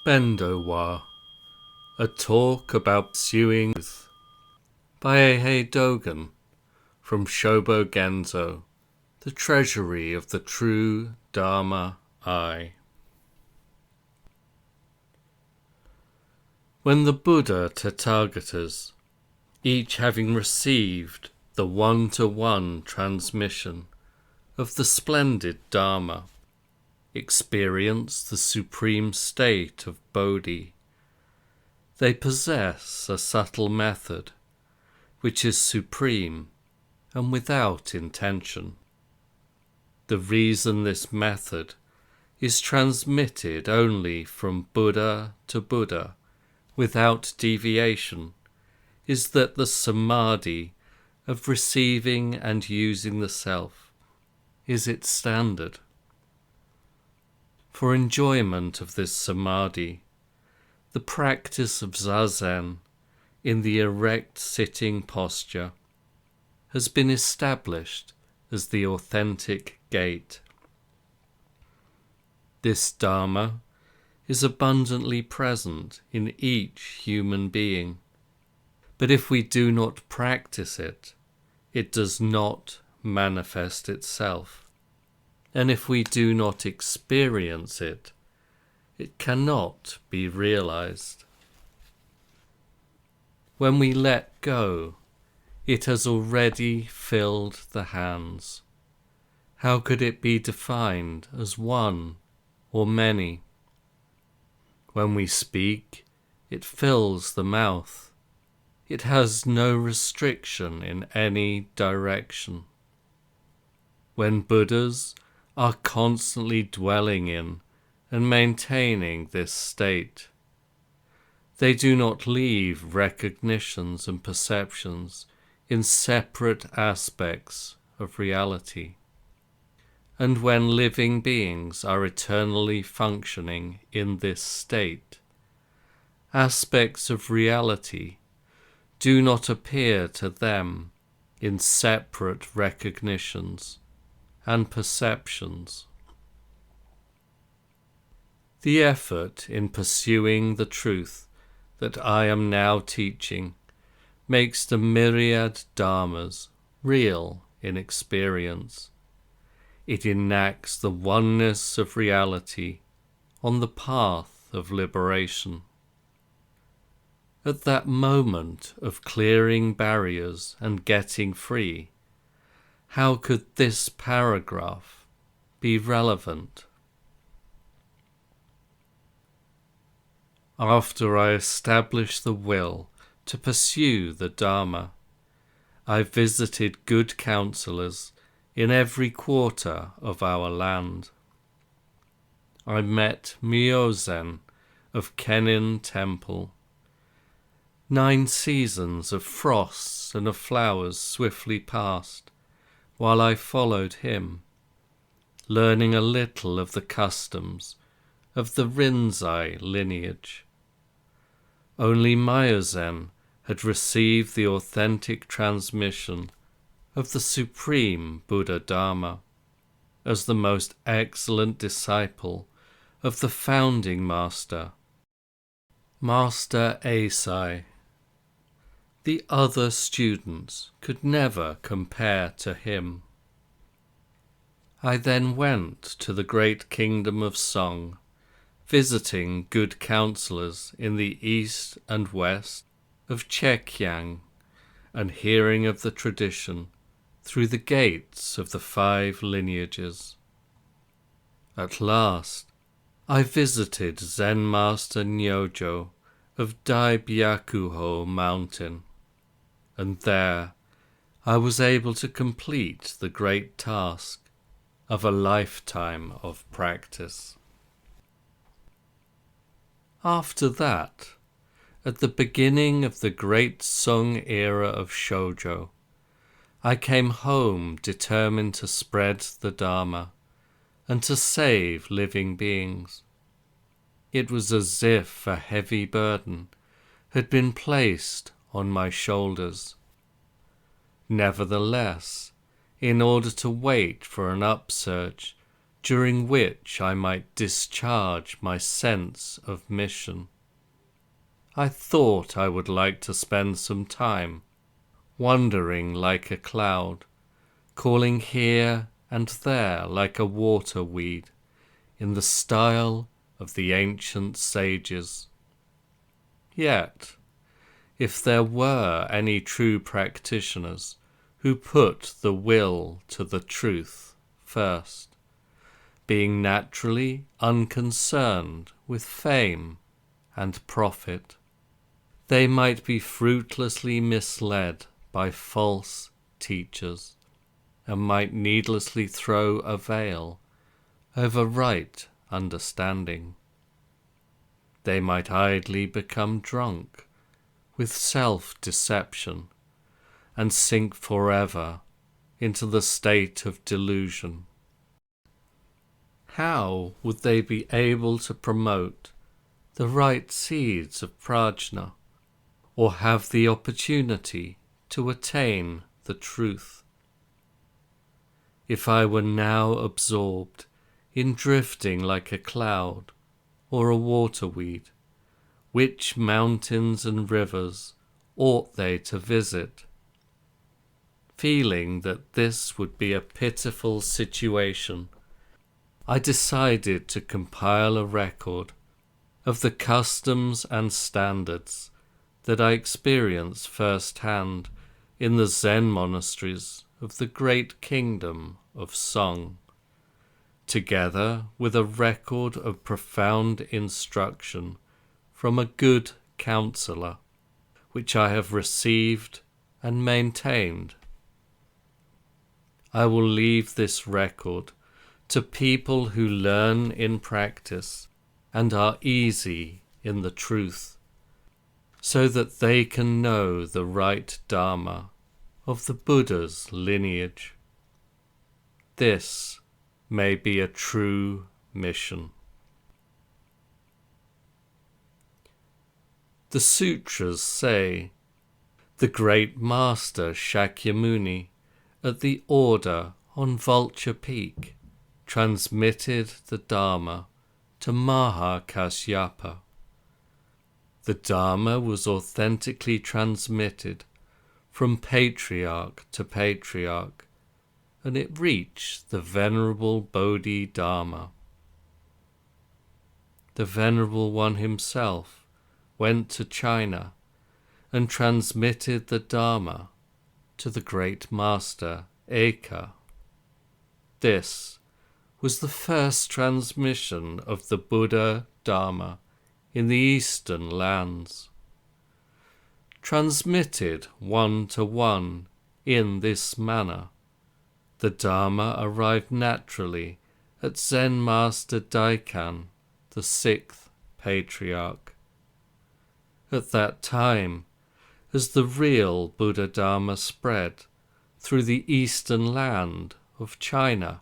Bendowa, a talk about pursuing truth by Dogen from Shobogenzo, the treasury of the true Dharma I. When the Buddha Tathagatas, each having received the one-to-one transmission of the splendid Dharma, experience the supreme state of Bodhi, they possess a subtle method which is supreme and without intention. The reason this method is transmitted only from Buddha to Buddha without deviation is that the samadhi of receiving and using the self is its standard. For enjoyment of this samadhi, the practice of zazen in the erect sitting posture has been established as the authentic gate. This Dharma is abundantly present in each human being, but if we do not practice it, it does not manifest itself. And if we do not experience it, it cannot be realized. When we let go, it has already filled the hands. How could it be defined as one or many? When we speak, it fills the mouth. It has no restriction in any direction. When Buddhas are constantly dwelling in and maintaining this state, they do not leave recognitions and perceptions in separate aspects of reality. And when living beings are eternally functioning in this state, aspects of reality do not appear to them in separate recognitions and perceptions. The effort in pursuing the truth that I am now teaching makes the myriad dharmas real in experience. It enacts the oneness of reality on the path of liberation. At that moment of clearing barriers and getting free, how could this paragraph be relevant? After I established the will to pursue the Dharma, I visited good counselors in every quarter of our land. I met Myozen of Kenin Temple. 9 seasons of frosts and of flowers swiftly passed, while I followed him, learning a little of the customs of the Rinzai lineage. Only Myozen had received the authentic transmission of the Supreme Buddha Dharma as the most excellent disciple of the founding master, Master Eisai. The other students could never compare to him. I then went to the great kingdom of Song, visiting good counselors in the east and west of Chekiang, and hearing of the tradition through the gates of the 5 lineages. At last, I visited Zen Master Nyojo of Daibyakuho Mountain, and there I was able to complete the great task of a lifetime of practice. After that, at the beginning of the great Song era of Shoujo, I came home determined to spread the Dharma and to save living beings. It was as if a heavy burden had been placed on my shoulders. Nevertheless, in order to wait for an upsurge during which I might discharge my sense of mission. I thought I would like to spend some time wandering like a cloud, calling here and there like a water weed, in the style of the ancient sages. Yet, if there were any true practitioners who put the will to the truth first, being naturally unconcerned with fame and profit, they might be fruitlessly misled by false teachers, and might needlessly throw a veil over right understanding. They might idly become drunk with self-deception and sink forever into the state of delusion. How would they be able to promote the right seeds of prajna, or have the opportunity to attain the truth? If I were now absorbed in drifting like a cloud or a waterweed, which mountains and rivers ought they to visit? Feeling that this would be a pitiful situation, I decided to compile a record of the customs and standards that I experienced firsthand in the Zen monasteries of the great kingdom of Song, together with a record of profound instruction from a good counselor, which I have received and maintained. I will leave this record to people who learn in practice and are easy in the truth, so that they can know the right Dharma of the Buddha's lineage. This may be a true mission. The sutras say, the great master Shakyamuni at the order on Vulture Peak transmitted the Dharma to Mahakasyapa. The Dharma was authentically transmitted from patriarch to patriarch, and it reached the Venerable Bodhidharma. The Venerable One himself went to China and transmitted the Dharma to the great master Eka. This was the first transmission of the Buddha Dharma in the eastern lands. Transmitted one to one in this manner, the Dharma arrived naturally at Zen Master Daikan, the sixth patriarch. At that time, as the real Buddha Dharma spread through the eastern land of China,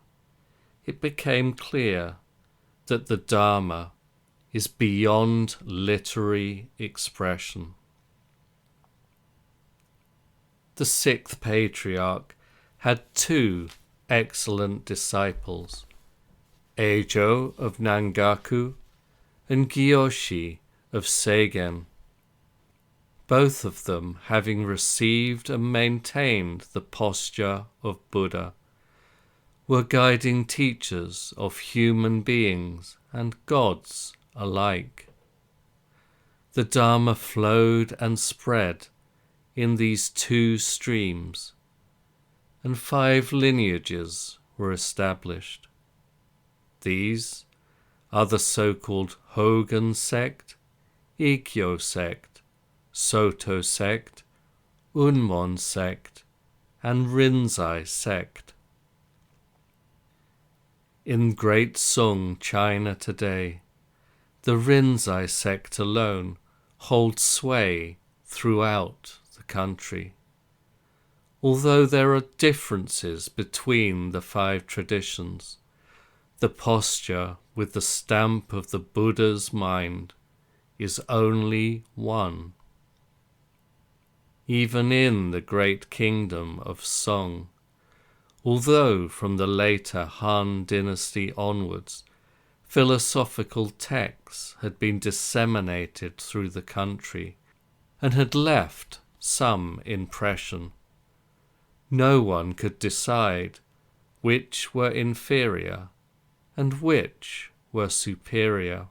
it became clear that the Dharma is beyond literary expression. The sixth patriarch had two excellent disciples, Eijo of Nangaku and Gyoshi of Seigen, both of them having received and maintained the posture of Buddha, were guiding teachers of human beings and gods alike. The Dharma flowed and spread in these two streams, and 5 lineages were established. These are the so-called Hogen sect, Ikkyo sect, Soto sect, Unmon sect, and Rinzai sect. In Great Sung, China today, the Rinzai sect alone holds sway throughout the country. Although there are differences between the 5 traditions, the posture with the stamp of the Buddha's mind is only one. Even in the great kingdom of Song, although from the later Han dynasty onwards, philosophical texts had been disseminated through the country and had left some impression. No one could decide which were inferior and which were superior.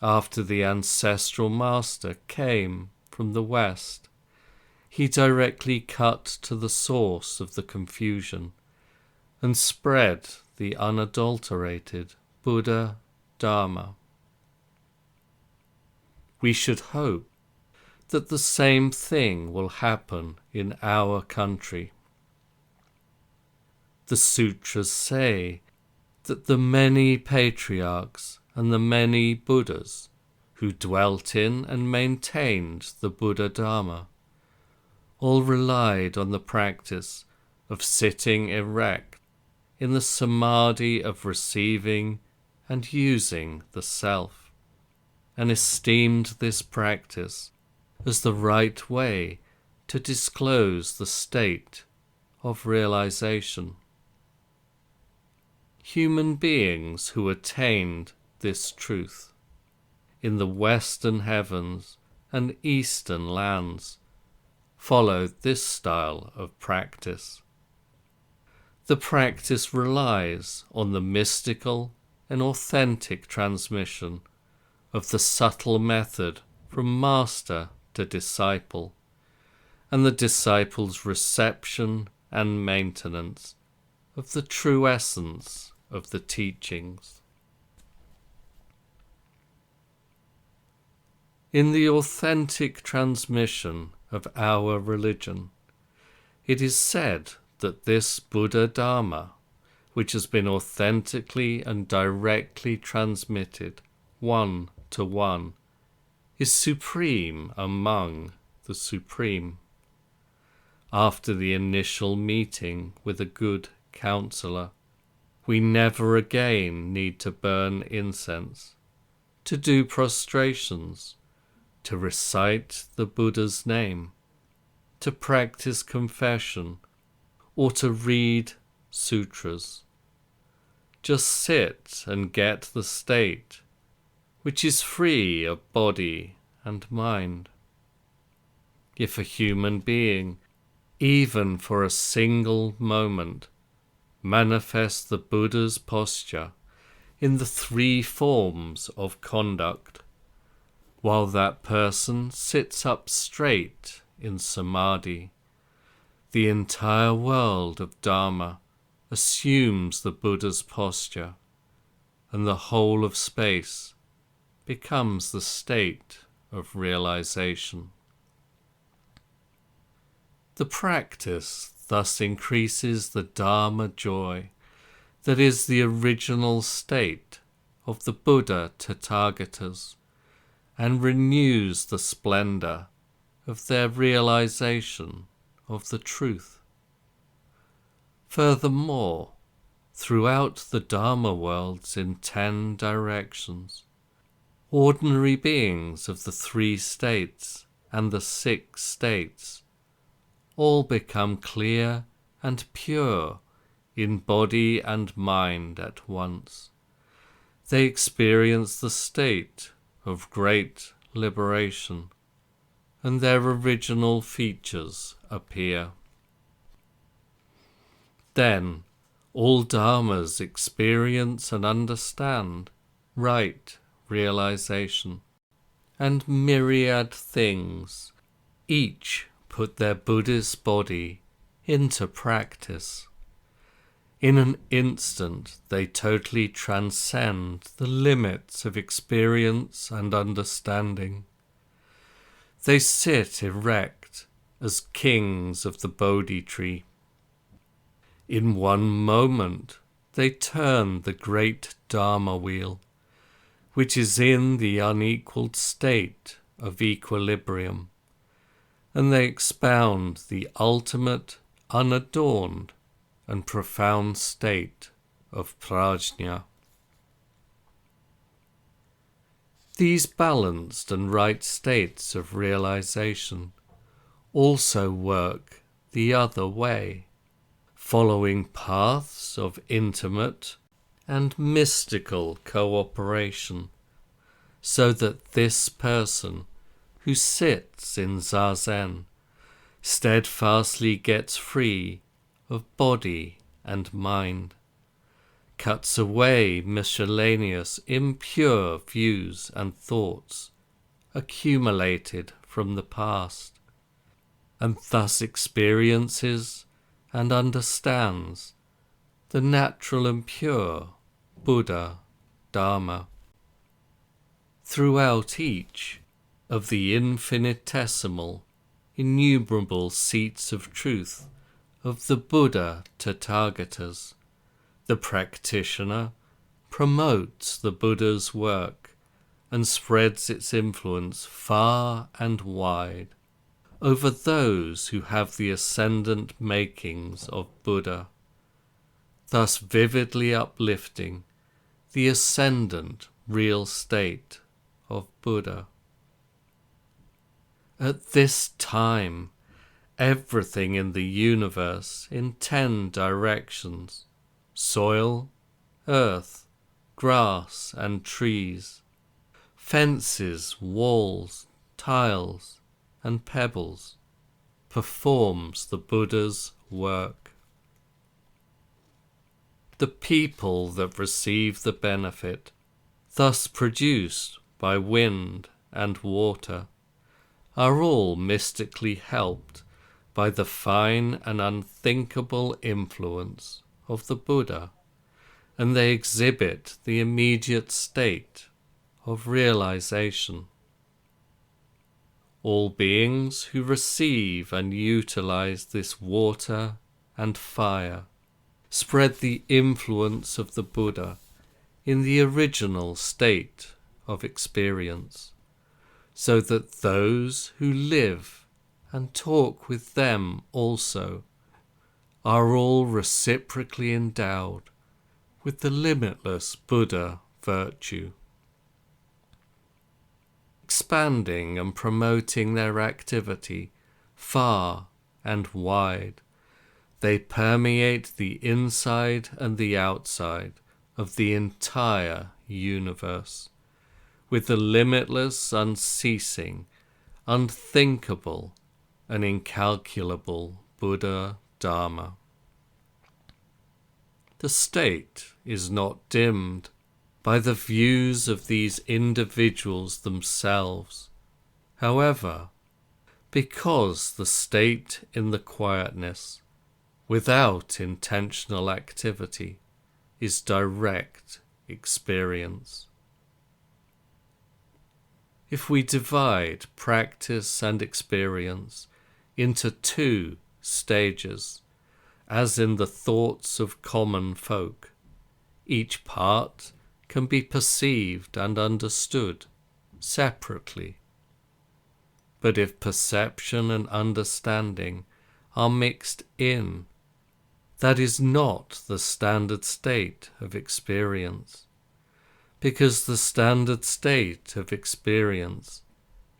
After the ancestral master came from the West, he directly cut to the source of the confusion and spread the unadulterated Buddha Dharma. We should hope that the same thing will happen in our country. The sutras say that the many patriarchs and the many Buddhas who dwelt in and maintained the Buddha Dharma all relied on the practice of sitting erect in the samadhi of receiving and using the self, and esteemed this practice as the right way to disclose the state of realization. Human beings who attained this truth in the western heavens and eastern lands followed this style of practice. The practice relies on the mystical and authentic transmission of the subtle method from master to disciple, and the disciple's reception and maintenance of the true essence of the teachings. In the authentic transmission of our religion, it is said that this Buddha Dharma, which has been authentically and directly transmitted one to one, is supreme among the supreme. After the initial meeting with a good counselor, we never again need to burn incense, to do prostrations, to recite the Buddha's name, to practice confession, or to read sutras. Just sit and get the state, which is free of body and mind. If a human being, even for a single moment, manifests the Buddha's posture in the three forms of conduct, while that person sits up straight in samadhi, the entire world of Dharma assumes the Buddha's posture, and the whole of space becomes the state of realization. The practice thus increases the Dharma joy that is the original state of the Buddha Tathagatas, and renews the splendor of their realization of the truth. Furthermore, throughout the Dharma worlds in 10 directions, ordinary beings of the 3 states and the 6 states all become clear and pure in body and mind at once. They experience the state of great liberation, and their original features appear. Then all Dharmas experience and understand right realization, and myriad things each put their Buddhist body into practice. In an instant they totally transcend the limits of experience and understanding. They sit erect as kings of the Bodhi tree. In one moment they turn the great Dharma wheel, which is in the unequaled state of equilibrium, and they expound the ultimate, unadorned, and profound state of prajna. These balanced and right states of realization also work the other way, following paths of intimate and mystical cooperation, so that this person who sits in zazen steadfastly gets free of body and mind, cuts away miscellaneous impure views and thoughts accumulated from the past, and thus experiences and understands the natural and pure Buddha Dharma. Throughout each of the infinitesimal, innumerable seats of truth of the Buddha Tathagatas, the practitioner promotes the Buddha's work and spreads its influence far and wide over those who have the ascendant makings of Buddha, thus vividly uplifting the ascendant real state of Buddha. At this time, everything in the universe in 10 directions, soil, earth, grass and trees, fences, walls, tiles and pebbles, performs the Buddha's work. The people that receive the benefit, thus produced by wind and water, are all mystically helped by the fine and unthinkable influence of the Buddha, and they exhibit the immediate state of realization. All beings who receive and utilize this water and fire spread the influence of the Buddha in the original state of experience, so that those who live and talk with them also are all reciprocally endowed with the limitless Buddha virtue. Expanding and promoting their activity far and wide, they permeate the inside and the outside of the entire universe with the limitless, unceasing, unthinkable, and incalculable Buddha Dharma. The state is not dimmed by the views of these individuals themselves. However, because the state in the quietness, without intentional activity, is direct experience. If we divide practice and experience into 2 stages, as in the thoughts of common folk, each part can be perceived and understood separately. But if perception and understanding are mixed in, that is not the standard state of experience, because the standard state of experience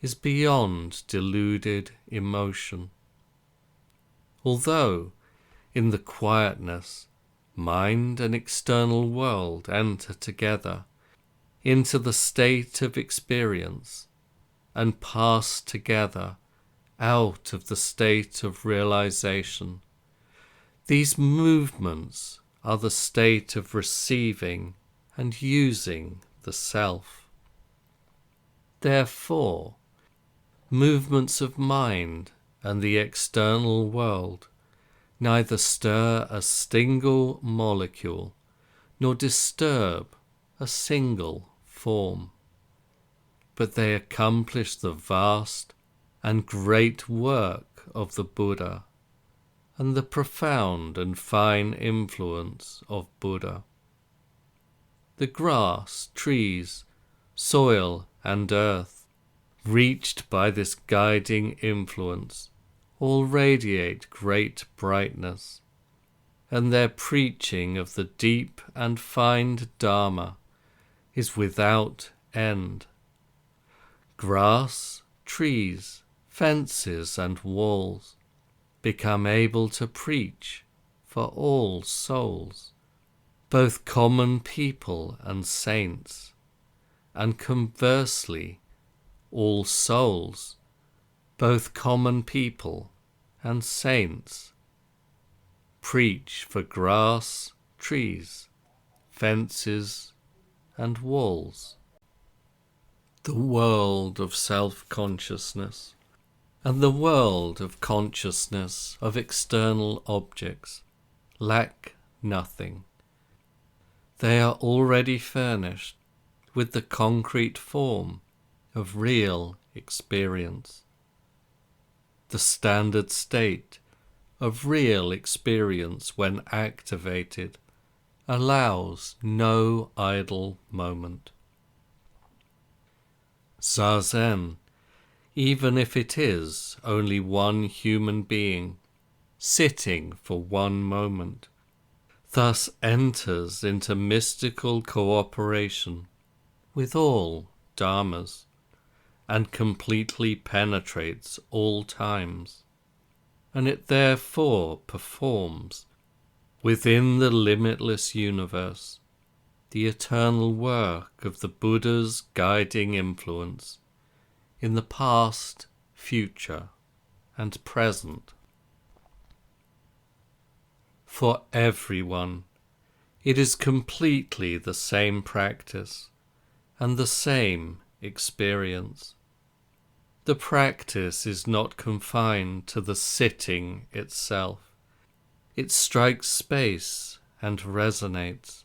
is beyond deluded emotion. Although, in the quietness, mind and external world enter together into the state of experience and pass together out of the state of realization, these movements are the state of receiving and using the self. Therefore, movements of mind and the external world neither stir a single molecule nor disturb a single form, but they accomplish the vast and great work of the Buddha and the profound and fine influence of Buddha. The grass, trees, soil and earth, reached by this guiding influence, all radiate great brightness, and their preaching of the deep and fine Dharma is without end. Grass, trees, fences and walls become able to preach for all souls, both common people and saints, and conversely, all souls, both common people and saints. Preach for grass, trees, fences, and walls. The world of self-consciousness and the world of consciousness of external objects lack nothing. They are already furnished with the concrete form of real experience. The standard state of real experience, when activated, allows no idle moment. Zazen, even if it is only one human being sitting for one moment, thus enters into mystical cooperation with all dharmas and completely penetrates all times, and it therefore performs within the limitless universe the eternal work of the Buddha's guiding influence in the past, future, and present. For everyone, it is completely the same practice and the same experience. The practice is not confined to the sitting itself. It strikes space and resonates,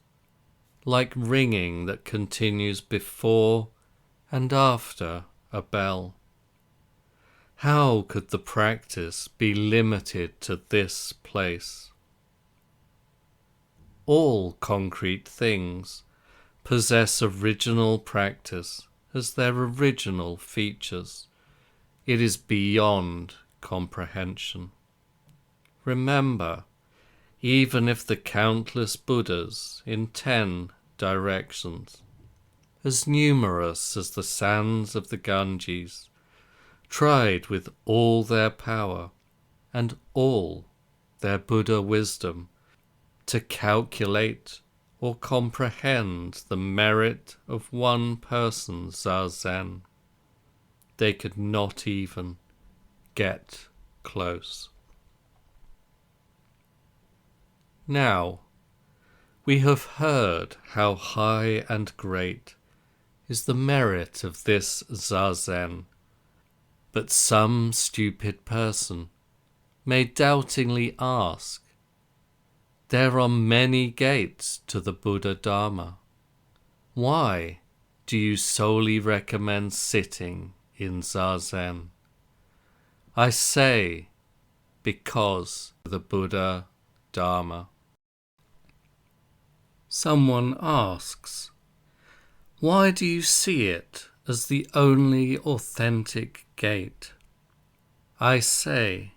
like ringing that continues before and after a bell. How could the practice be limited to this place? All concrete things possess original practice as their original features. It is beyond comprehension. Remember, even if the countless Buddhas in 10 directions, as numerous as the sands of the Ganges, tried with all their power and all their Buddha wisdom to calculate or comprehend the merit of one person's zazen, they could not even get close. Now, we have heard how high and great is the merit of this zazen, but some stupid person may doubtingly ask, there are many gates to the Buddha Dharma. Why do you solely recommend sitting in zazen? I say, because the Buddha Dharma. Someone asks, why do you see it as the only authentic gate? I say,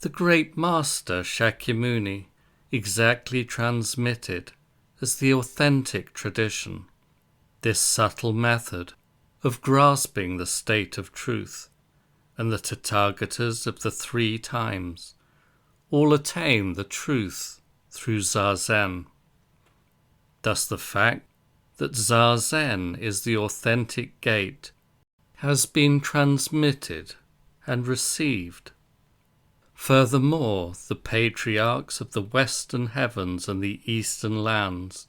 the great master Shakyamuni exactly transmitted as the authentic tradition this subtle method of grasping the state of truth, and the Tathagatas of the 3 times all attain the truth through zazen. Thus the fact that zazen is the authentic gate has been transmitted and received. Furthermore, the patriarchs of the western heavens and the eastern lands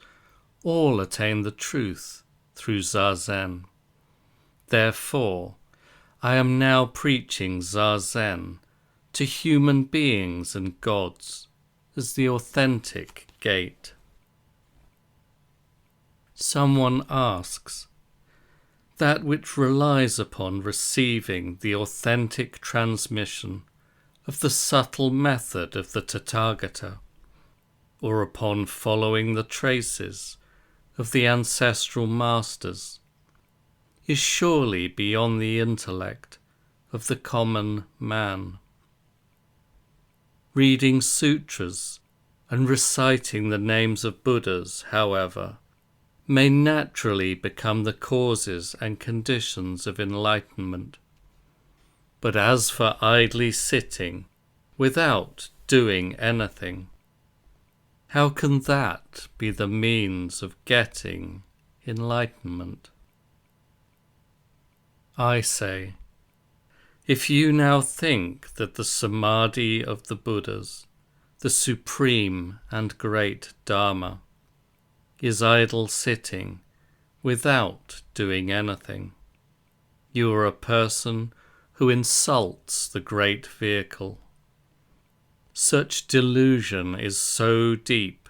all attain the truth through zazen. Therefore, I am now preaching zazen to human beings and gods as the authentic gate. Someone asks, that which relies upon receiving the authentic transmission of the subtle method of the Tathagata, or upon following the traces of the ancestral masters, is surely beyond the intellect of the common man. Reading sutras and reciting the names of Buddhas, however, may naturally become the causes and conditions of enlightenment. But as for idly sitting without doing anything, How can that be the means of getting enlightenment? I say, if you now think that the samadhi of the Buddhas, the supreme and great Dharma, is idle sitting without doing anything, you are a person who insults the great vehicle. Such delusion is so deep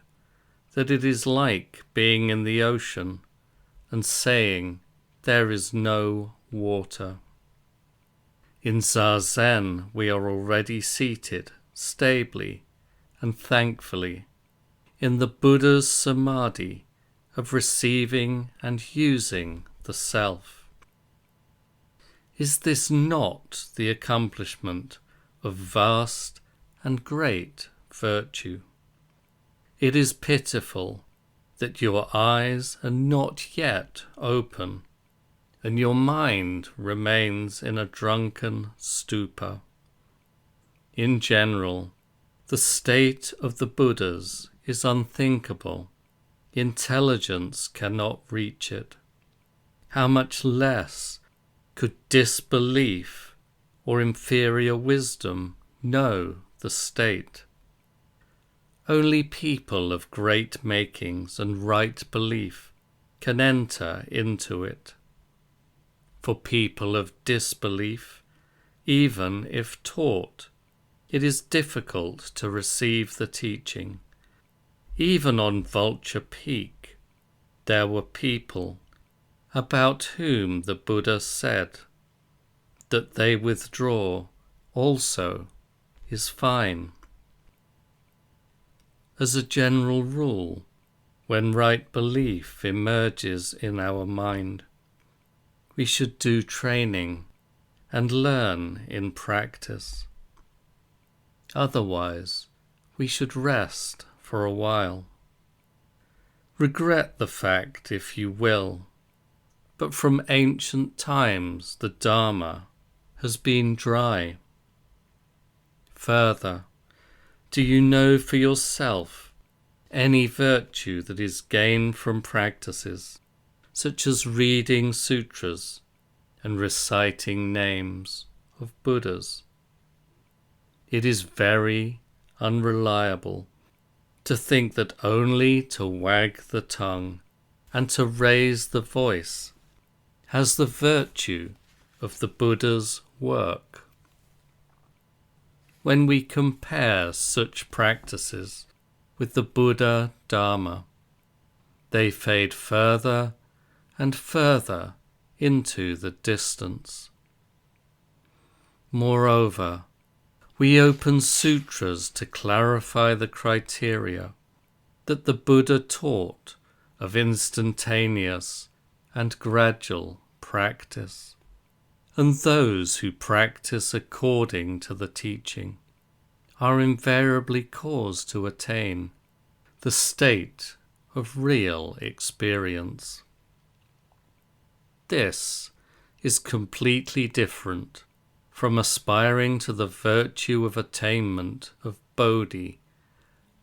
that it is like being in the ocean and saying there is no water. In zazen we are already seated stably and thankfully in the Buddha's samadhi of receiving and using the self. Is this not the accomplishment of vast and great virtue? It is pitiful that your eyes are not yet open, and your mind remains in a drunken stupor. In general, the state of the Buddhas is unthinkable. Intelligence cannot reach it. How much less could disbelief or inferior wisdom know the state? Only people of great makings and right belief can enter into it. For people of disbelief, even if taught, it is difficult to receive the teaching. Even on Vulture Peak, there were people about whom the Buddha said that they withdraw also is fine. As a general rule, when right belief emerges in our mind, we should do training and learn in practice. Otherwise, we should rest for a while. Regret the fact if you will, but from ancient times the Dharma has been dry. Further, do you know for yourself any virtue that is gained from practices such as reading sutras and reciting names of Buddhas? It is very unreliable to think that only to wag the tongue and to raise the voice has the virtue of the Buddha's work. When we compare such practices with the Buddha Dharma, they fade further and further into the distance. Moreover, we open sutras to clarify the criteria that the Buddha taught of instantaneous and gradual practice, and those who practice according to the teaching are invariably caused to attain the state of real experience. This is completely different from aspiring to the virtue of attainment of Bodhi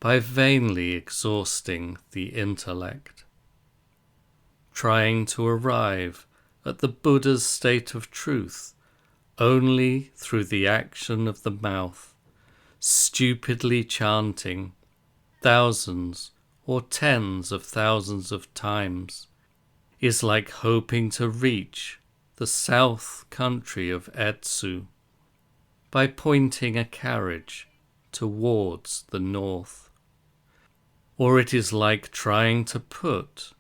by vainly exhausting the intellect. Trying to arrive at the Buddha's state of truth only through the action of the mouth, stupidly chanting thousands or tens of thousands of times, is like hoping to reach the south country of Etsu by pointing a carriage towards the north. Or it is like trying to put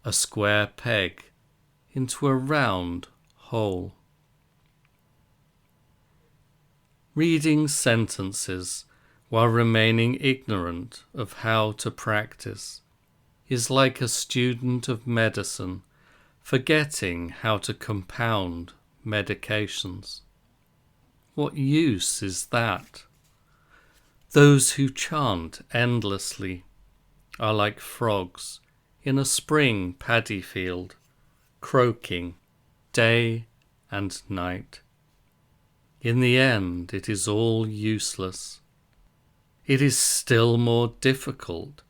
a square peg into a round hole. Reading sentences while remaining ignorant of how to practice is like a student of medicine forgetting how to compound medications. What use is that? Those who chant endlessly are like frogs in a spring paddy field, croaking day and night. In the end, it is all useless. it is still more difficult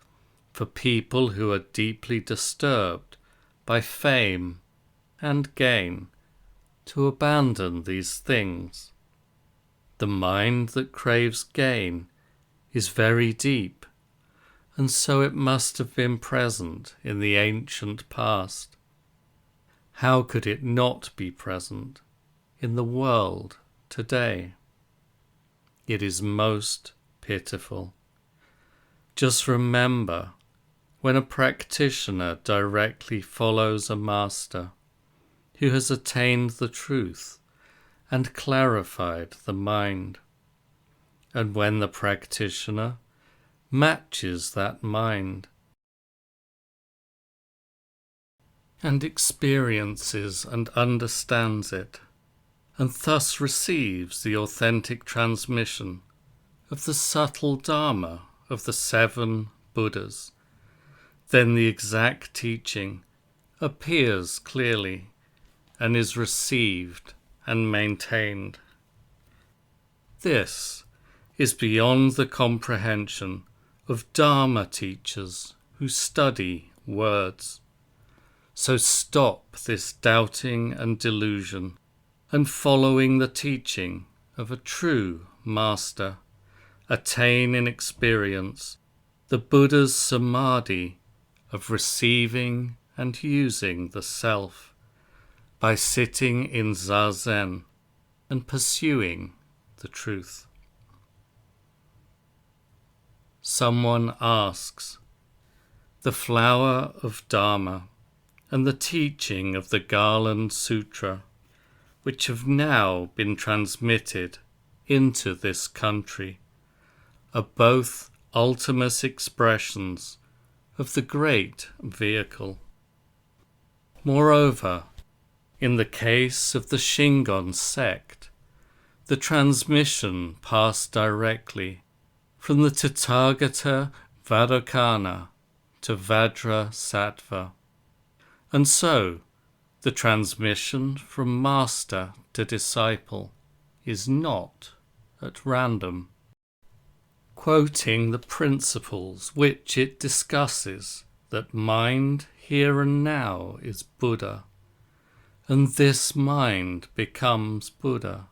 for people who are deeply disturbed by fame and gain to abandon these things. The mind that craves gain is very deep, and so it must have been present in the ancient past. How could it not be present in the world today? It is most pitiful. Just remember, when a practitioner directly follows a master who has attained the truth and clarified the mind, and when the practitioner matches that mind and experiences and understands it, and thus receives the authentic transmission of the subtle Dharma of the 7 Buddhas, then the exact teaching appears clearly and is received and maintained. This is beyond the comprehension of Dharma teachers who study words. So stop this doubting and delusion, and following the teaching of a true master, attain in experience the Buddha's samadhi of receiving and using the self by sitting in zazen and pursuing the truth. Someone asks, the flower of Dharma and the teaching of the Garland Sutra, which have now been transmitted into this country, are both ultimate expressions of the great vehicle. Moreover, in the case of the Shingon sect, the transmission passed directly from the Tathagata Vadakana to Vajrasattva, and so the transmission from master to disciple is not at random. Quoting the principles which it discusses, that mind here and now is Buddha, and this mind becomes Buddha,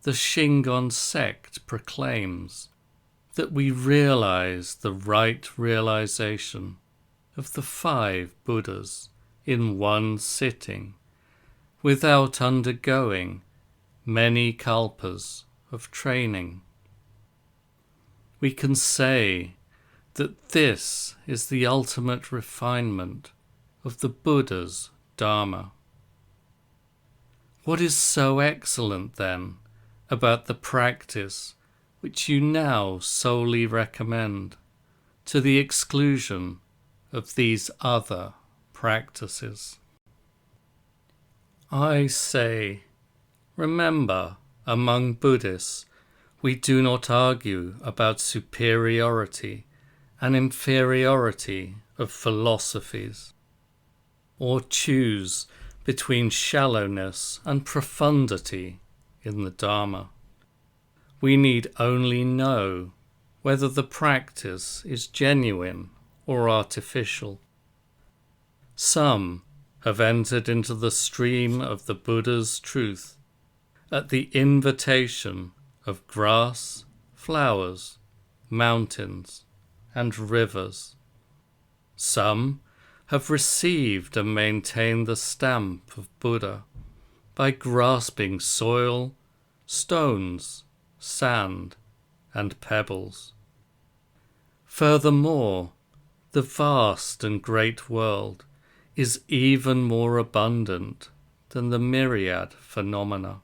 the Shingon sect proclaims that we realize the right realization of the 5 Buddhas in one sitting, without undergoing many kalpas of training. We can say that this is the ultimate refinement of the Buddha's Dharma. What is so excellent, then, about the practice which you now solely recommend, to the exclusion of these other practices? I say, remember, among Buddhists, we do not argue about superiority and inferiority of philosophies, or choose between shallowness and profundity in the Dharma. We need only know whether the practice is genuine or artificial. Some have entered into the stream of the Buddha's truth at the invitation of grass, flowers, mountains, and rivers. Some have received and maintained the stamp of Buddha by grasping soil, stones, sand, and pebbles. Furthermore, the vast and great world is even more abundant than the myriad phenomena,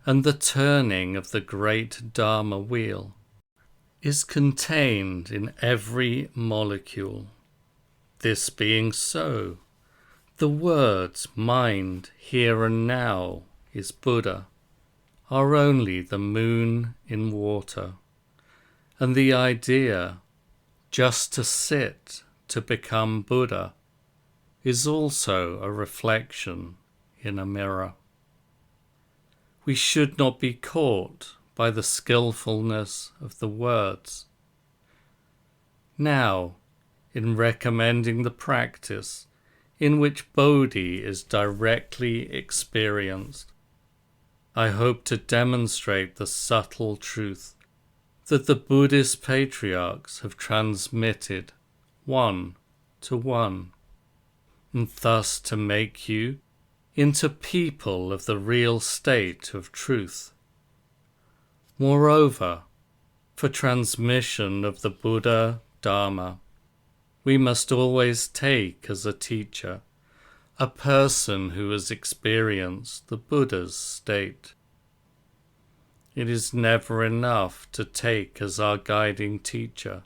and the turning of the great Dharma wheel is contained in every molecule. This being so, the words mind here and now is Buddha are only the moon in water, and the idea just to sit to become Buddha is also a reflection in a mirror. We should not be caught by the skillfulness of the words. Now, in recommending the practice in which Bodhi is directly experienced, I hope to demonstrate the subtle truth that the Buddhist patriarchs have transmitted one to one, and thus to make you into people of the real state of truth. Moreover, for transmission of the Buddha Dharma, we must always take as a teacher a person who has experienced the Buddha's state. It is never enough to take as our guiding teacher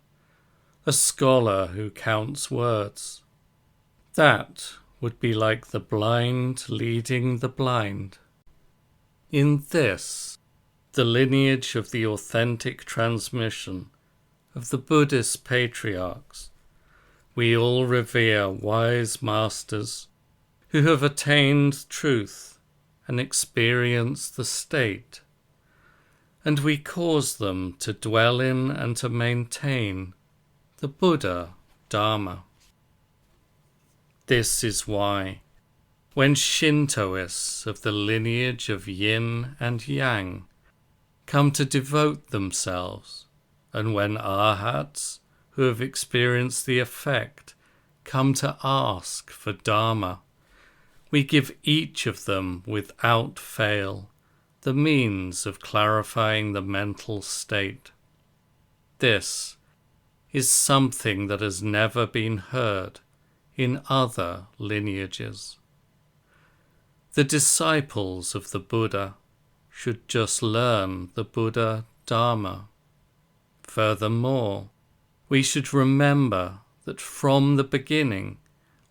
a scholar who counts words. That would be like the blind leading the blind. In this, the lineage of the authentic transmission of the Buddhist patriarchs, we all revere wise masters who have attained truth and experienced the state, and we cause them to dwell in and to maintain the Buddha Dharma. This is why, when Shintoists of the lineage of Yin and Yang come to devote themselves, and when Arhats who have experienced the effect come to ask for Dharma, we give each of them without fail the means of clarifying the mental state. This is something that has never been heard in other lineages. The disciples of the Buddha should just learn the Buddha Dharma. Furthermore, we should remember that from the beginning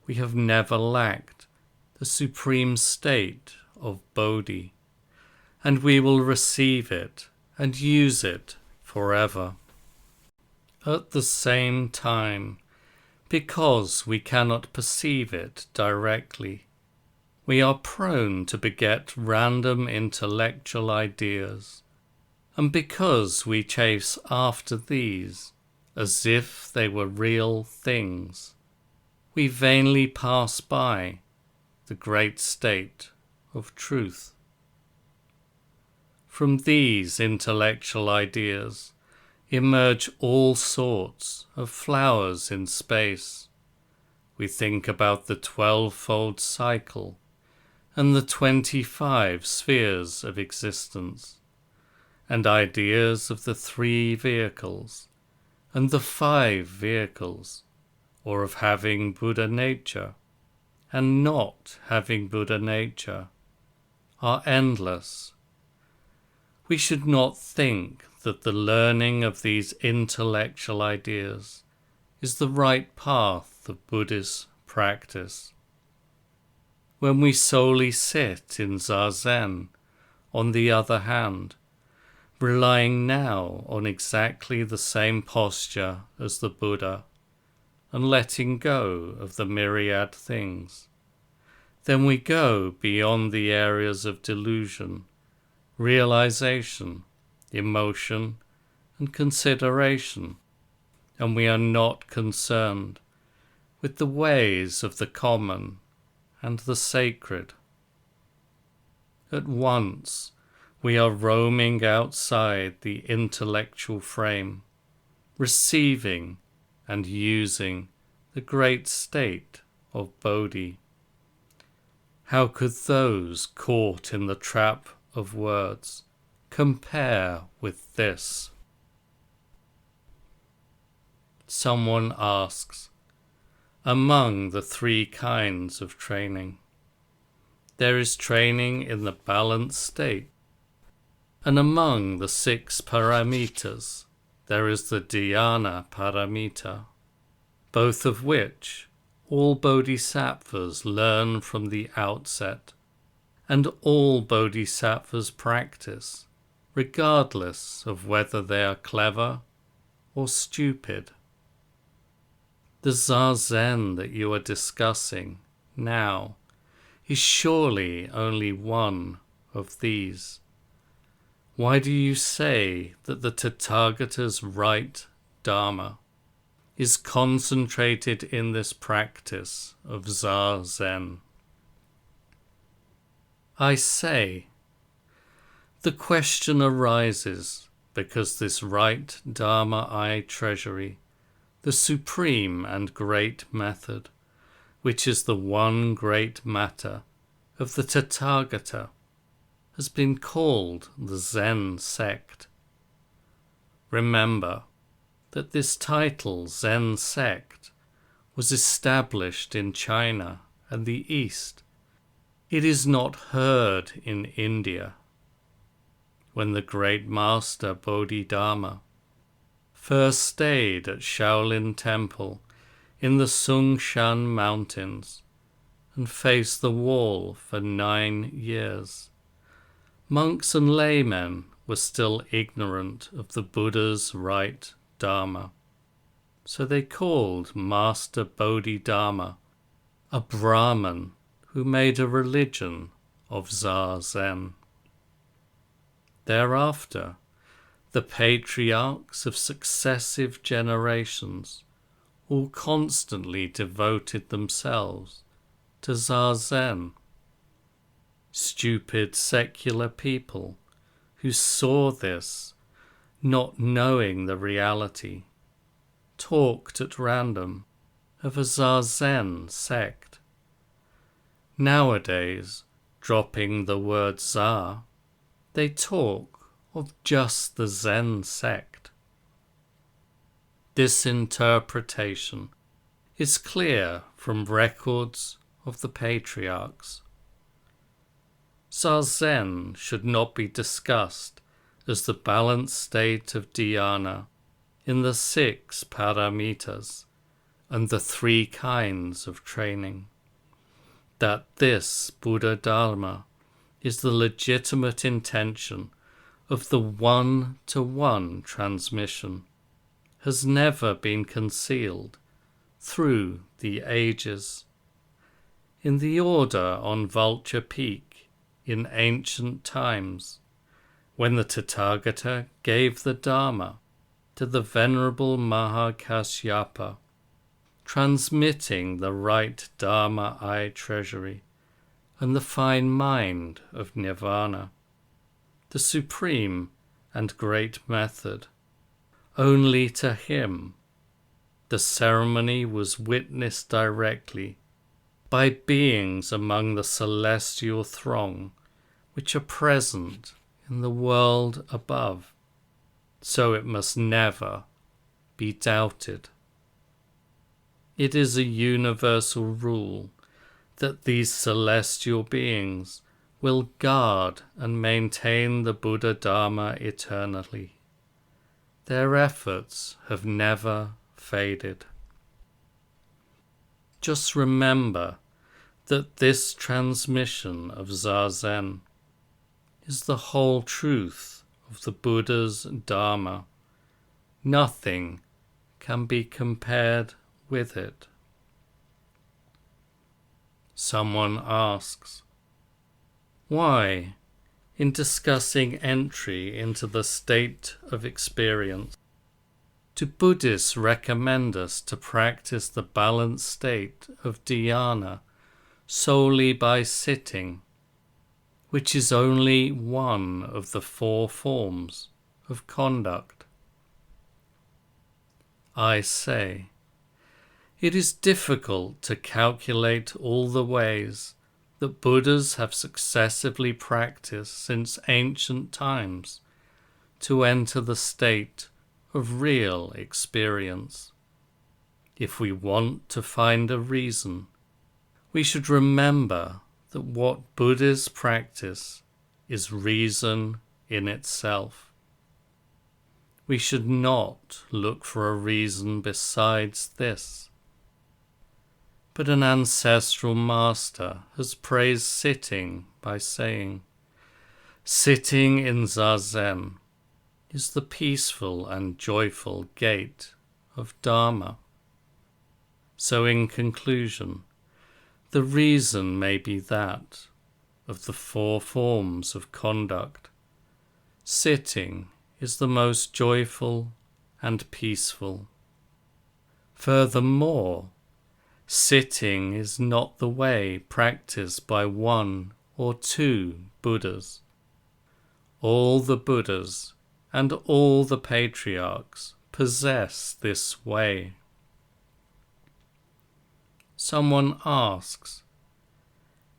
we have never lacked the supreme state of Bodhi, and we will receive it and use it forever. At the same time, because we cannot perceive it directly, we are prone to beget random intellectual ideas, and because we chase after these as if they were real things, we vainly pass by the great state of truth. From these intellectual ideas emerge all sorts of flowers in space. We think about the 12-fold cycle and the 25 spheres of existence, and ideas of the 3 vehicles and the 5 vehicles, or of having Buddha nature and not having Buddha nature, are endless. We should not think that the learning of these intellectual ideas is the right path of Buddhist practice. When we solely sit in zazen, on the other hand, relying now on exactly the same posture as the Buddha, and letting go of the myriad things, then we go beyond the areas of delusion, realization, emotion, and consideration, and we are not concerned with the ways of the common and the sacred. At once, we are roaming outside the intellectual frame, receiving and using the great state of Bodhi. How could those caught in the trap of words compare with this? Someone asks, among the 3 kinds of training, there is training in the balanced state, and among the 6 paramitas, there is the dhyana paramita, both of which all bodhisattvas learn from the outset, and all bodhisattvas practice, regardless of whether they are clever or stupid. The zazen that you are discussing now is surely only one of these. Why do you say that the Tathagata's right Dharma is concentrated in this practice of zazen? I say, the question arises because this right Dharma treasury, the supreme and great method, which is the one great matter of the Tathagata, has been called the Zen sect. Remember that this title, Zen sect, was established in China and the East. It is not heard in India. When the great master Bodhidharma first stayed at Shaolin Temple in the Sungshan Mountains and faced the wall for 9 years, monks and laymen were still ignorant of the Buddha's right Dharma, so they called Master Bodhidharma a Brahmin who made a religion of zazen. Thereafter, the patriarchs of successive generations all constantly devoted themselves to zazen. Stupid secular people who saw this, not knowing the reality, talked at random of a zazen sect. Nowadays, dropping the word za, they talk of just the Zen sect. This interpretation is clear from records of the patriarchs. Zazen should not be discussed as the balanced state of dhyana in the 6 paramitas and the 3 kinds of training. That this Buddha Dharma is the legitimate intention of the one-to-one transmission has never been concealed through the ages. In the order on Vulture Peak in ancient times, when the Tathagata gave the Dharma to the Venerable Mahakasyapa, transmitting the right Dharma treasury and the fine mind of Nirvana, the supreme and great method, only to him, the ceremony was witnessed directly by beings among the celestial throng which are present in the world above, so it must never be doubted. It is a universal rule that these celestial beings will guard and maintain the Buddha Dharma eternally. Their efforts have never faded. Just remember that this transmission of zazen is the whole truth of the Buddha's Dharma. Nothing can be compared with it. Someone asks, why, in discussing entry into the state of experience, do Buddhists recommend us to practice the balanced state of dhyana solely by sitting, which is only one of the 4 forms of conduct? I say, it is difficult to calculate all the ways that Buddhas have successively practiced since ancient times to enter the state of real experience. If we want to find a reason, we should remember that what Buddhists practice is reason in itself. We should not look for a reason besides this. But an ancestral master has praised sitting by saying, sitting in zazen is the peaceful and joyful gate of Dharma. So in conclusion, the reason may be that of the 4 forms of conduct, Sitting is the most joyful and peaceful. Furthermore, sitting is not the way practiced by one or two Buddhas. All the Buddhas and all the patriarchs possess this way. Someone asks,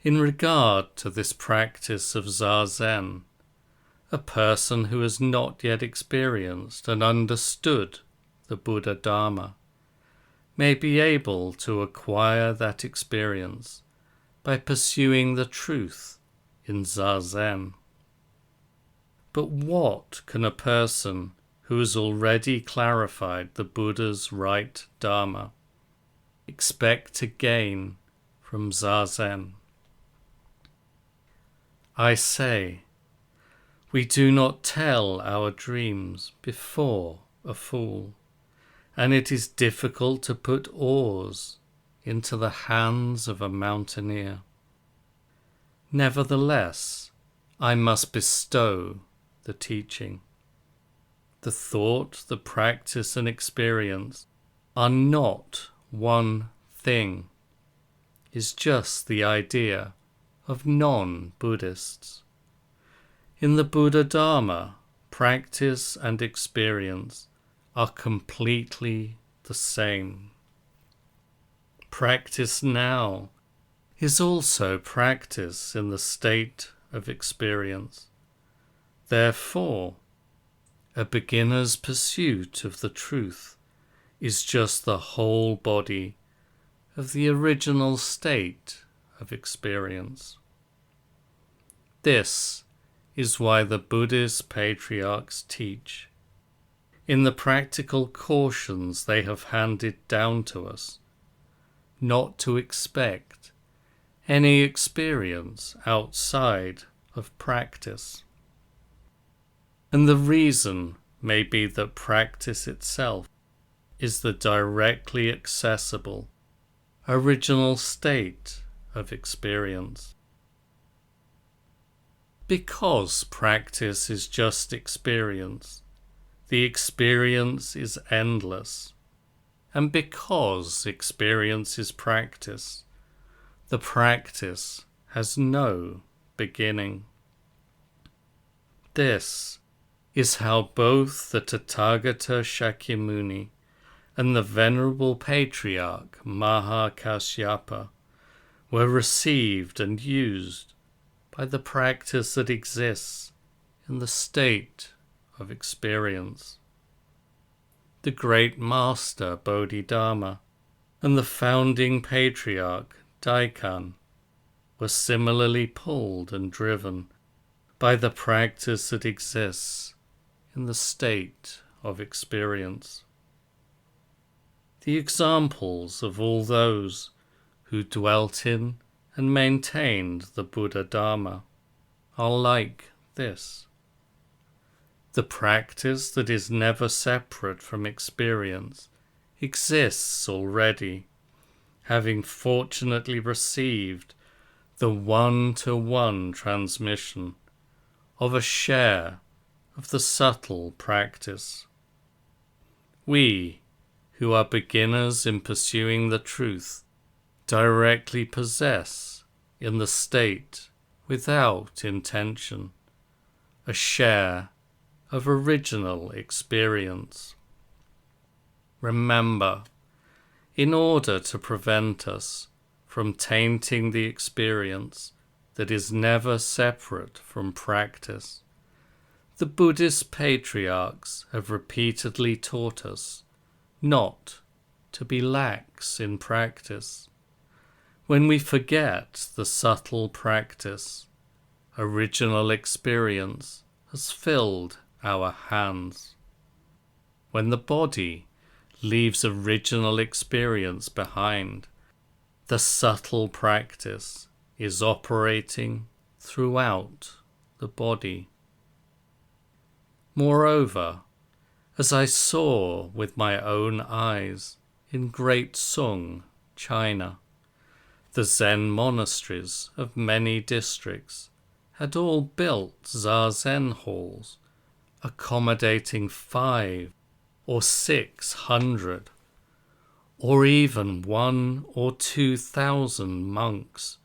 in regard to this practice of zazen, a person who has not yet experienced and understood the Buddha Dharma may be able to acquire that experience by pursuing the truth in zazen. But what can a person who has already clarified the Buddha's right Dharma expect to gain from zazen? I say, we do not tell our dreams before a fool, and it is difficult to put oars into the hands of a mountaineer. Nevertheless, I must bestow the teaching. The thought, the practice, and experience are not one thing, is just the idea of non-Buddhists. In the Buddha Dharma, practice and experience are completely the same. Practice now is also practice in the state of experience. Therefore, a beginner's pursuit of the truth is just the whole body of the original state of experience. This is why the Buddhist patriarchs teach, in the practical cautions they have handed down to us, not to expect any experience outside of practice. And the reason may be that practice itself is the directly accessible, original state of experience. Because practice is just experience, the experience is endless. And because experience is practice, the practice has no beginning. This is how both the Tathagata Shakyamuni and the Venerable Patriarch Mahakasyapa were received and used by the practice that exists in the state of experience. The great master Bodhidharma and the founding patriarch Daikan were similarly pulled and driven by the practice that exists in the state of experience. The examples of all those who dwelt in and maintained the Buddha Dharma are like this. The practice that is never separate from experience exists already, having fortunately received the one-to-one transmission of a share of the subtle practice. We, who are beginners in pursuing the truth, directly possess, in the state without intention, a share of original experience. Remember, in order to prevent us from tainting the experience that is never separate from practice, the Buddhist patriarchs have repeatedly taught us not to be lax in practice. When we forget the subtle practice, original experience has filled our hands. When the body leaves original experience behind, the subtle practice is operating throughout the body. Moreover, as I saw with my own eyes in Great Sung, China, the Zen monasteries of many districts had all built zazen halls accommodating 500 or 600, or even 1,000 or 2,000 monks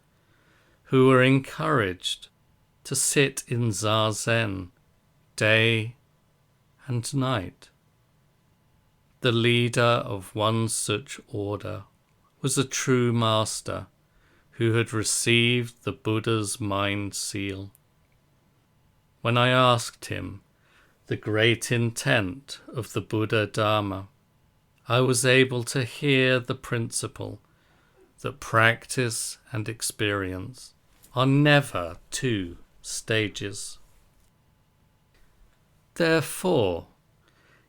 who were encouraged to sit in zazen day and night. The leader of one such order was a true master who had received the Buddha's mind seal. When I asked him the great intent of the Buddha Dharma, I was able to hear the principle that practice and experience are never two stages. Therefore,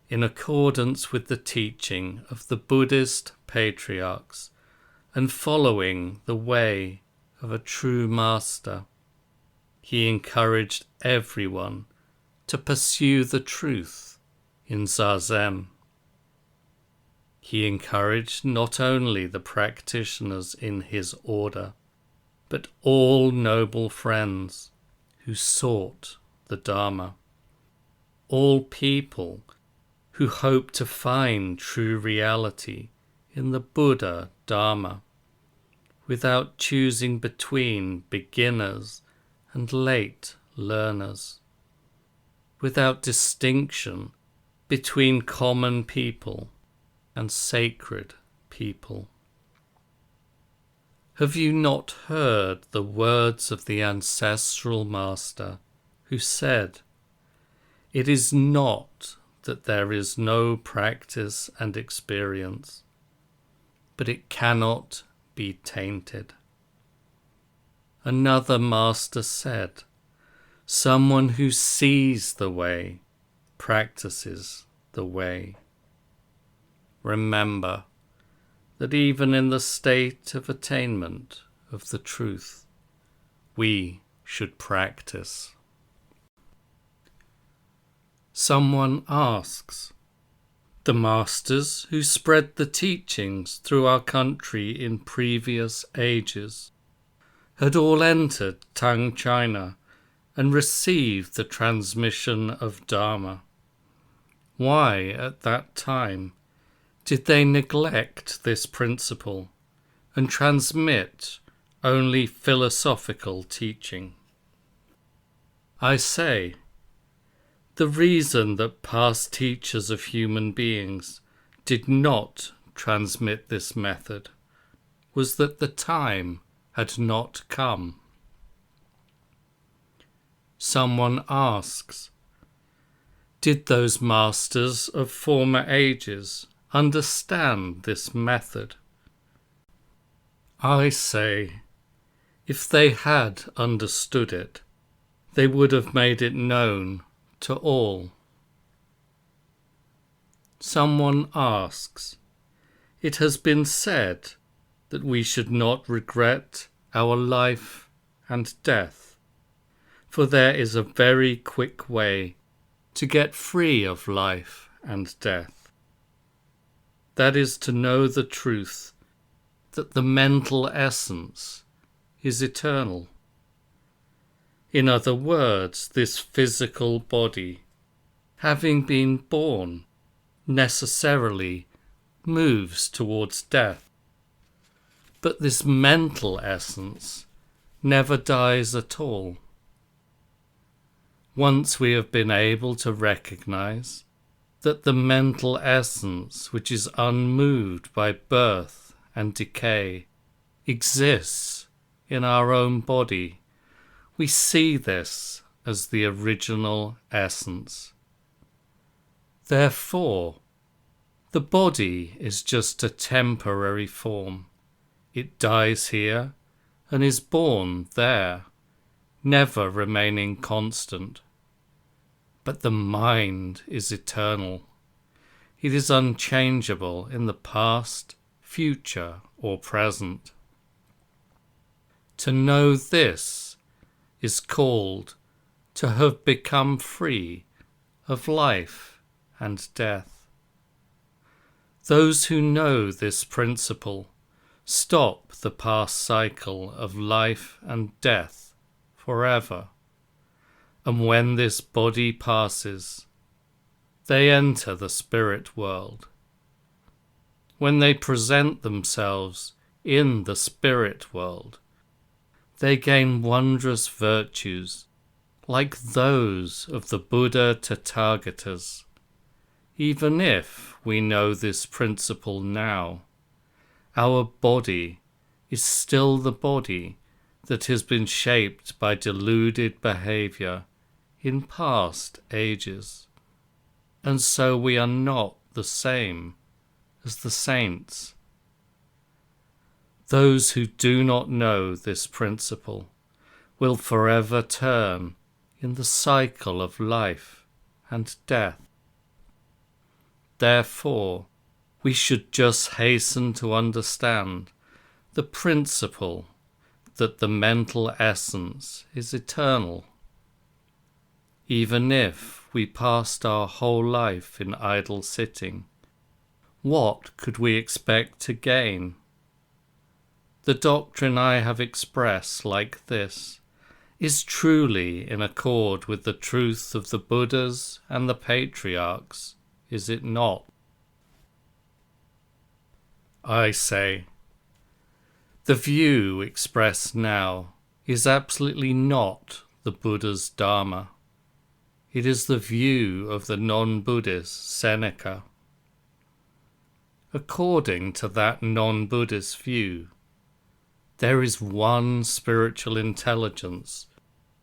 in accordance with the teaching of the Buddhist patriarchs and following the way of a true master, he encouraged everyone to pursue the truth in zazen. He encouraged not only the practitioners in his order, but all noble friends who sought the Dharma, all people who hope to find true reality in the Buddha Dharma, without choosing between beginners and late learners, without distinction between common people and sacred people. Have you not heard the words of the ancestral master who said, "It is not that there is no practice and experience, but it cannot be tainted"? Another master said, "Someone who sees the way practices the way." Remember that even in the state of attainment of the truth, we should practice. Someone asks, the masters who spread the teachings through our country in previous ages had all entered Tang China and received the transmission of Dharma. Why, at that time, did they neglect this principle and transmit only philosophical teaching? I say, the reason that past teachers of human beings did not transmit this method was that the time had not come. Someone asks, did those masters of former ages understand this method? I say, if they had understood it, they would have made it known to all. Someone asks, it has been said that we should not regret our life and death, for there is a very quick way to get free of life and death. That is to know the truth that the mental essence is eternal. In other words, this physical body, having been born, necessarily moves towards death. But this mental essence never dies at all. Once we have been able to recognize that the mental essence, which is unmoved by birth and decay, exists in our own body, we see this as the original essence. Therefore, the body is just a temporary form. It dies here and is born there, never remaining constant. But the mind is eternal. It is unchangeable in the past, future, or present. To know this is called to have become free of life and death. Those who know this principle stop the past cycle of life and death forever, and when this body passes, they enter the spirit world. When they present themselves in the spirit world, they gain wondrous virtues like those of the Buddha Tathagatas. Even if we know this principle now, our body is still the body that has been shaped by deluded behavior in past ages, and so we are not the same as the saints. Those who do not know this principle will forever turn in the cycle of life and death. Therefore, we should just hasten to understand the principle that the mental essence is eternal. Even if we passed our whole life in idle sitting, what could we expect to gain? The doctrine I have expressed like this is truly in accord with the truth of the Buddhas and the patriarchs, is it not? I say, the view expressed now is absolutely not the Buddha's Dharma. It is the view of the non-Buddhist Seneca. According to that non-Buddhist view, there is one spiritual intelligence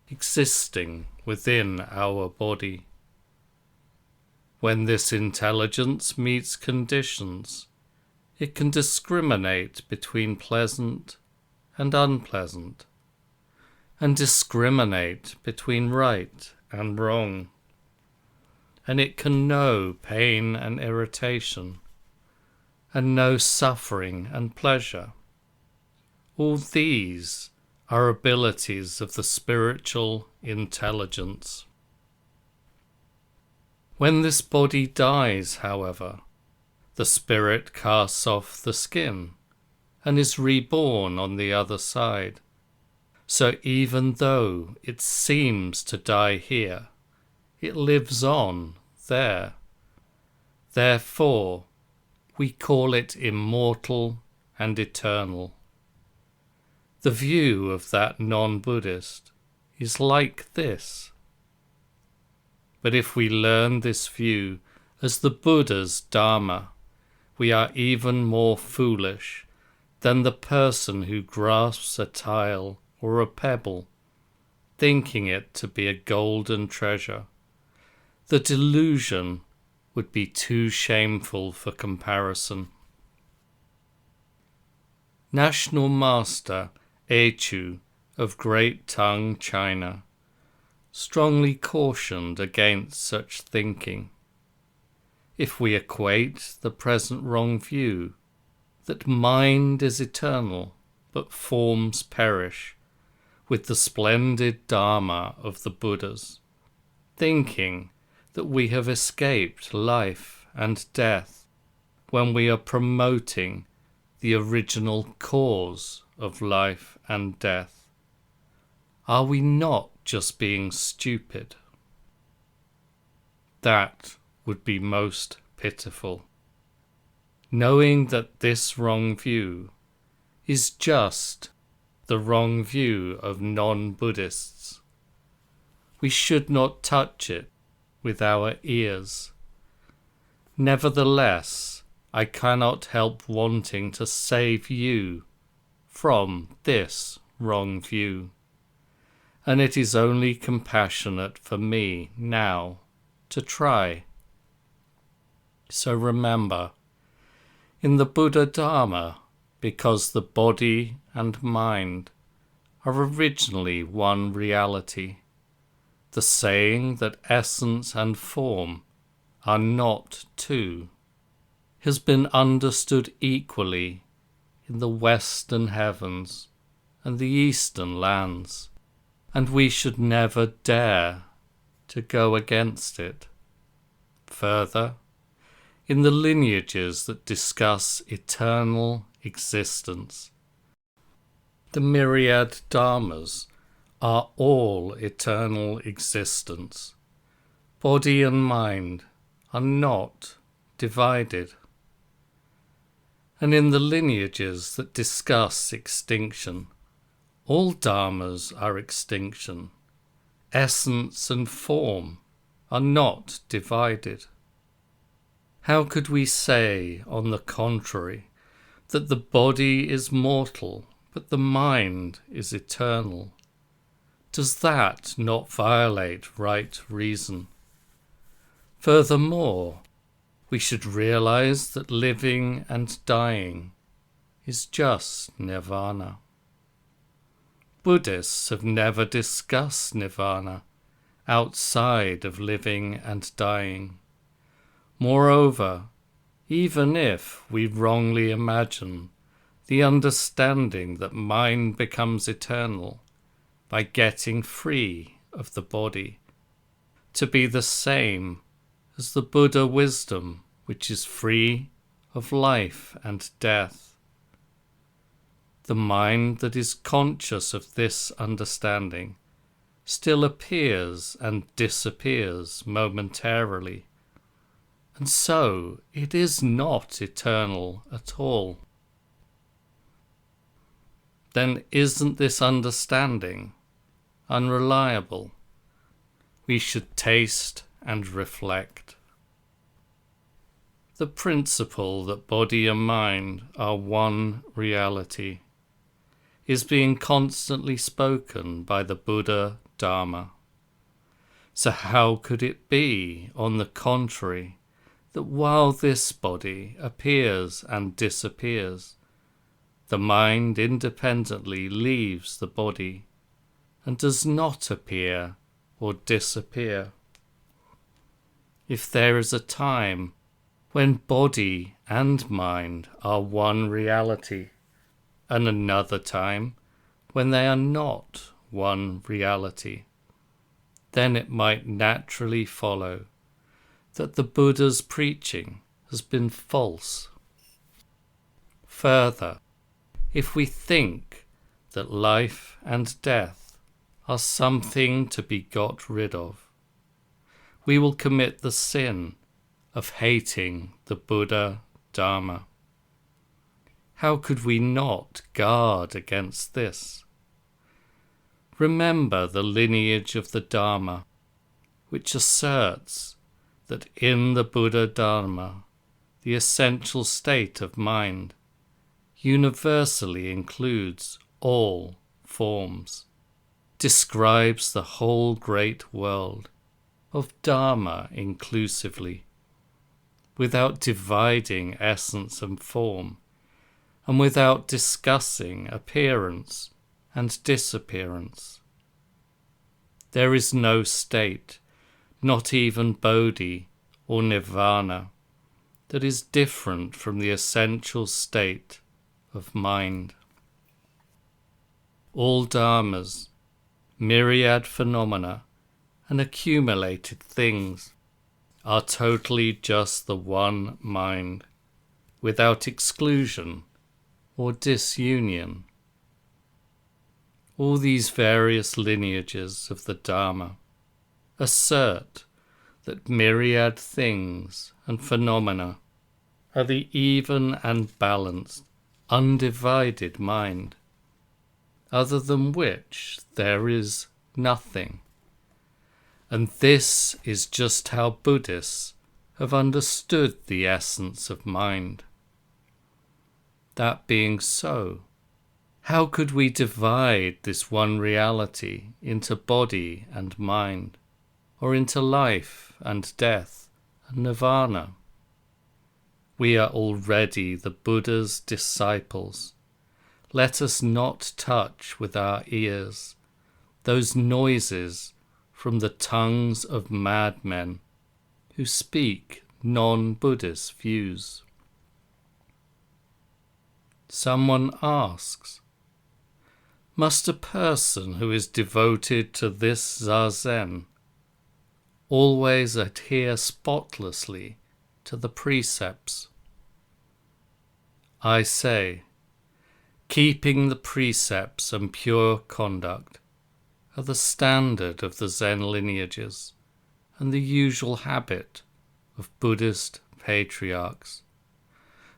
existing within our body. When this intelligence meets conditions, it can discriminate between pleasant and unpleasant, and discriminate between right and wrong, and it can know pain and irritation, and know suffering and pleasure. All these are abilities of the spiritual intelligence. When this body dies, however, the spirit casts off the skin and is reborn on the other side. So even though it seems to die here, it lives on there. Therefore, we call it immortal and eternal. The view of that non-Buddhist is like this. But if we learn this view as the Buddha's Dharma, we are even more foolish than the person who grasps a tile or a pebble, thinking it to be a golden treasure. The delusion would be too shameful for comparison. National Master Echu of Great Tongue, China, strongly cautioned against such thinking. If we equate the present wrong view, that mind is eternal but forms perish, with the splendid Dharma of the Buddhas, thinking that we have escaped life and death when we are promoting the original cause of life and death, are we not just being stupid? That would be most pitiful. Knowing that this wrong view is just the wrong view of non-Buddhists, we should not touch it with our ears. Nevertheless, I cannot help wanting to save you from this wrong view, and it is only compassionate for me now to try. So remember, in the Buddha Dharma, because the body and mind are originally one reality, the saying that essence and form are not two has been understood equally in the western heavens and the eastern lands, and we should never dare to go against it. Further, in the lineages that discuss eternal existence, the myriad dharmas are all eternal existence. Body and mind are not divided. And in the lineages that discuss extinction, all dharmas are extinction. Essence and form are not divided. How could we say, on the contrary, that the body is mortal, but the mind is eternal? Does that not violate right reason? Furthermore, we should realize that living and dying is just nirvana. Buddhists have never discussed nirvana outside of living and dying. Moreover, even if we wrongly imagine the understanding that mind becomes eternal by getting free of the body to be the same as the Buddha wisdom which is free of life and death, the mind that is conscious of this understanding still appears and disappears momentarily, and so it is not eternal at all. Then isn't this understanding unreliable? We should taste and reflect. The principle that body and mind are one reality is being constantly spoken by the Buddha Dharma. So how could it be, on the contrary, that while this body appears and disappears, the mind independently leaves the body and does not appear or disappear? If there is a time when body and mind are one reality, and another time when they are not one reality, then it might naturally follow that the Buddha's preaching has been false. Further, if we think that life and death are something to be got rid of, we will commit the sin of hating the Buddha Dharma. How could we not guard against this? Remember the lineage of the Dharma, which asserts that in the Buddha Dharma, the essential state of mind universally includes all forms, describes the whole great world of Dharma inclusively, without dividing essence and form, and without discussing appearance and disappearance. There is no state, not even Bodhi or Nirvana, that is different from the essential state of mind. All dharmas, myriad phenomena, and accumulated things are totally just the one mind, without exclusion or disunion. All these various lineages of the Dharma assert that myriad things and phenomena are the even and balanced, undivided mind, other than which there is nothing. And this is just how Buddhists have understood the essence of mind. That being so, how could we divide this one reality into body and mind, or into life and death and nirvana? We are already the Buddha's disciples. Let us not touch with our ears those noises from the tongues of madmen who speak non-Buddhist views. Someone asks, must a person who is devoted to this zazen always adhere spotlessly to the precepts? I say, keeping the precepts and pure conduct are the standard of the Zen lineages and the usual habit of Buddhist patriarchs,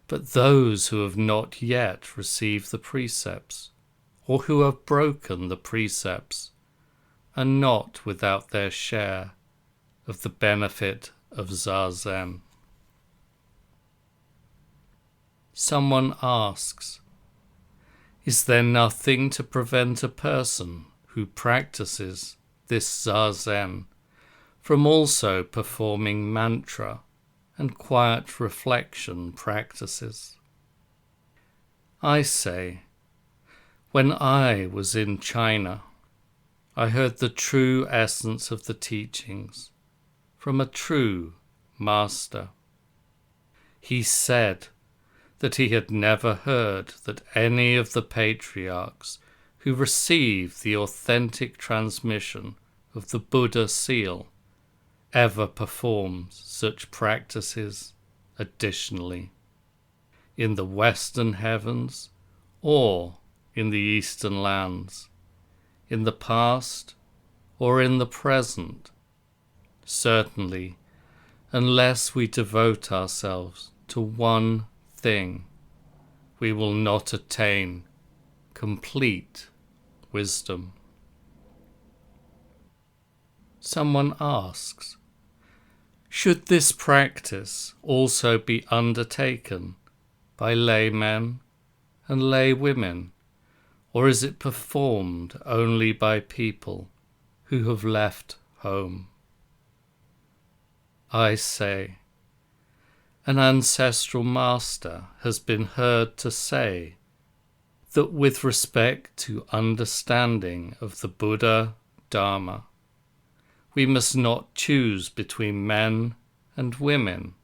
but those who have not yet received the precepts, or who have broken the precepts, are not without their share of the benefit of zazen. Someone asks, is there nothing to prevent a person who practices this zazen from also performing mantra and quiet reflection practices? I say, when I was in China, I heard the true essence of the teachings from a true master. He said that he had never heard that any of the patriarchs who received the authentic transmission of the Buddha seal ever performed such practices additionally, in the western heavens or in the eastern lands, in the past or in the present. Certainly, unless we devote ourselves to one thing, we will not attain complete wisdom. Someone asks, should this practice also be undertaken by laymen and laywomen, or is it performed only by people who have left home? I say, an ancestral master has been heard to say that with respect to understanding of the Buddha Dharma, we must not choose between men and women,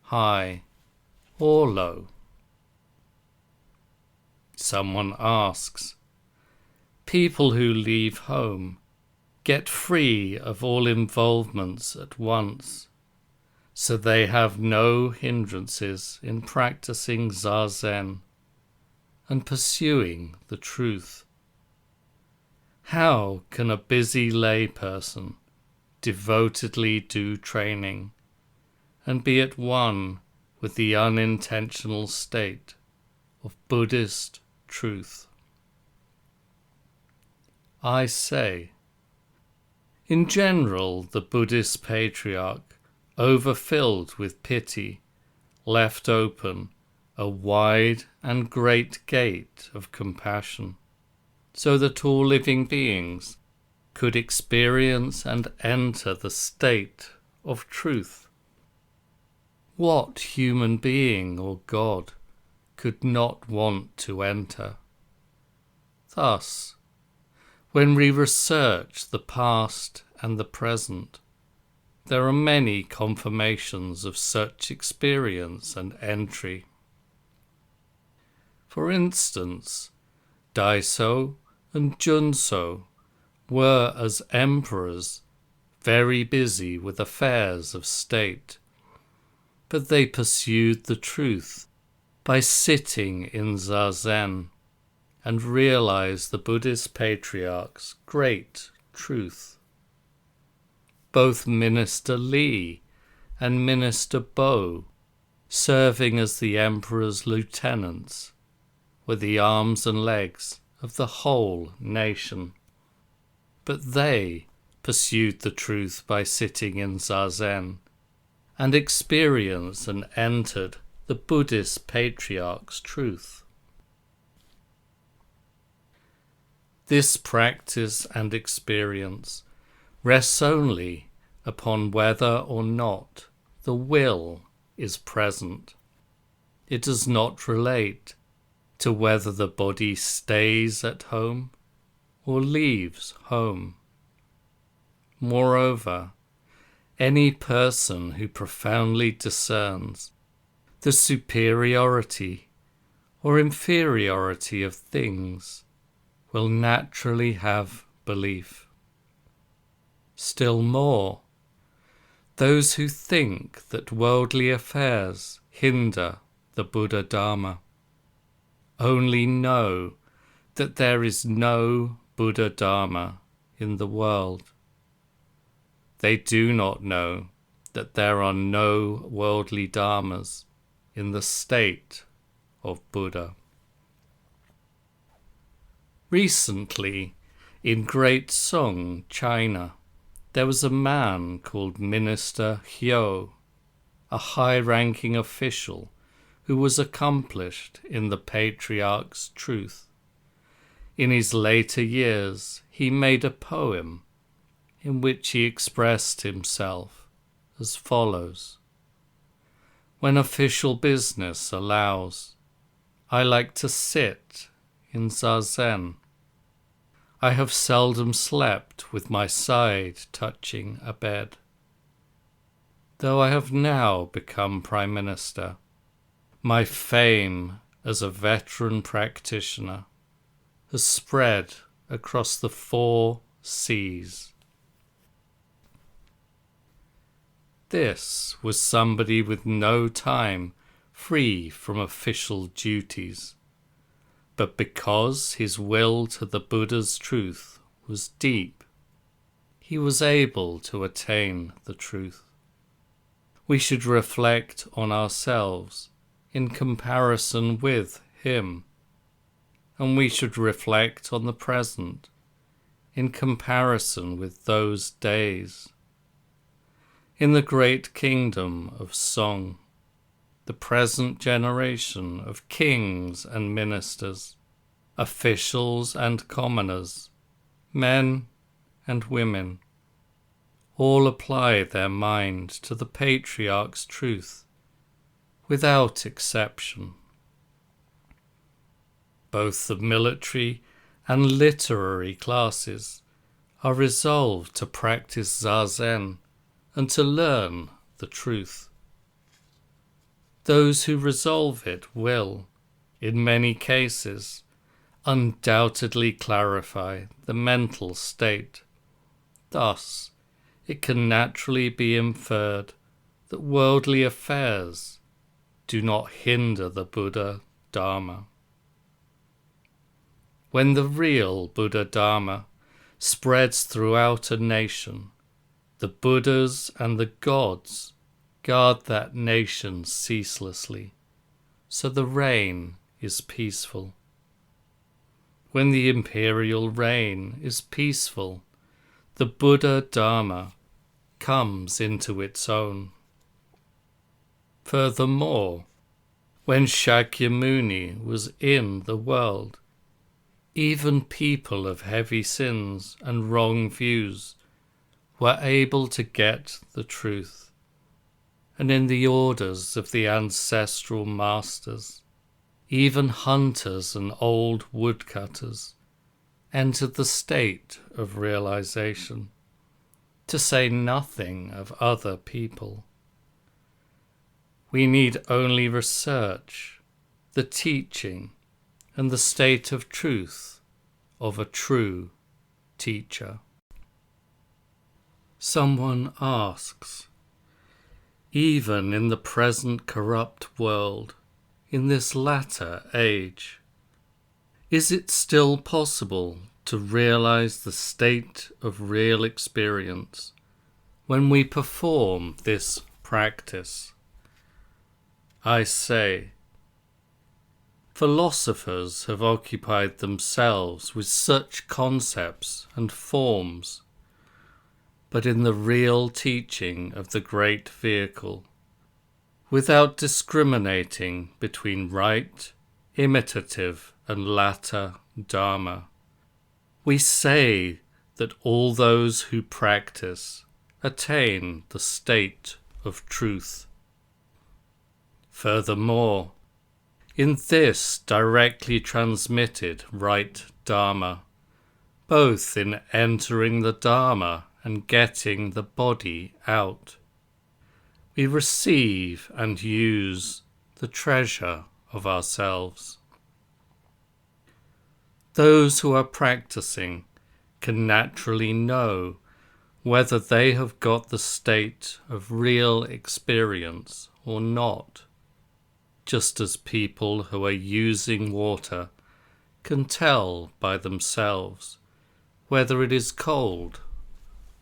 high or low. Someone asks, people who leave home get free of all involvements at once, so they have no hindrances in practicing zazen and pursuing the truth. How can a busy lay person devotedly do training and be at one with the unintentional state of Buddhist truth? I say, in general, the Buddhist patriarch, overfilled with pity, left open a wide and great gate of compassion, so that all living beings could experience and enter the state of truth. What human being or God could not want to enter? Thus, when we research the past and the present, there are many confirmations of such experience and entry. For instance, Daiso and Junso were, as emperors, very busy with affairs of state, but they pursued the truth by sitting in zazen and realized the Buddhist patriarch's great truth. Both Minister Li and Minister Bo, serving as the emperor's lieutenants, were the arms and legs of the whole nation. But they pursued the truth by sitting in zazen and experienced and entered the Buddhist patriarch's truth. This practice and experience rests only upon whether or not the will is present. It does not relate to whether the body stays at home or leaves home. Moreover, any person who profoundly discerns the superiority or inferiority of things will naturally have belief. Still more, those who think that worldly affairs hinder the Buddha Dharma only know that there is no Buddha Dharma in the world. They do not know that there are no worldly dharmas in the state of Buddha. Recently, in Great Song, China, there was a man called Minister Hyo, a high-ranking official who was accomplished in the Patriarch's truth. In his later years, he made a poem in which he expressed himself as follows: "When official business allows, I like to sit in zazen. I have seldom slept with my side touching a bed. Though I have now become Prime Minister, my fame as a veteran practitioner has spread across the 4 seas." This was somebody with no time free from official duties, but because his will to the Buddha's truth was deep, he was able to attain the truth. We should reflect on ourselves in comparison with him, and we should reflect on the present in comparison with those days. In the great kingdom of Song, the present generation of kings and ministers, officials and commoners, men and women, all apply their mind to the Patriarch's truth, without exception. Both the military and literary classes are resolved to practice zazen and to learn the truth. Those who resolve it will, in many cases, undoubtedly clarify the mental state. Thus, it can naturally be inferred that worldly affairs do not hinder the Buddha Dharma. When the real Buddha Dharma spreads throughout a nation, the Buddhas and the gods guard that nation ceaselessly, so the reign is peaceful. When the imperial reign is peaceful, the Buddha Dharma comes into its own. Furthermore, when Shakyamuni was in the world, even people of heavy sins and wrong views were able to get the truth, and in the orders of the ancestral masters, even hunters and old woodcutters entered the state of realization, to say nothing of other people. We need only research the teaching and the state of truth of a true teacher. Someone asks, even in the present corrupt world, in this latter age, is it still possible to realize the state of real experience when we perform this practice? I say, philosophers have occupied themselves with such concepts and forms, but in the real teaching of the great vehicle, without discriminating between right, imitative, and latter Dharma, we say that all those who practice attain the state of truth. Furthermore, in this directly transmitted right Dharma, both in entering the Dharma and getting the body out, we receive and use the treasure of ourselves. Those who are practicing can naturally know whether they have got the state of real experience or not, just as people who are using water can tell by themselves whether it is cold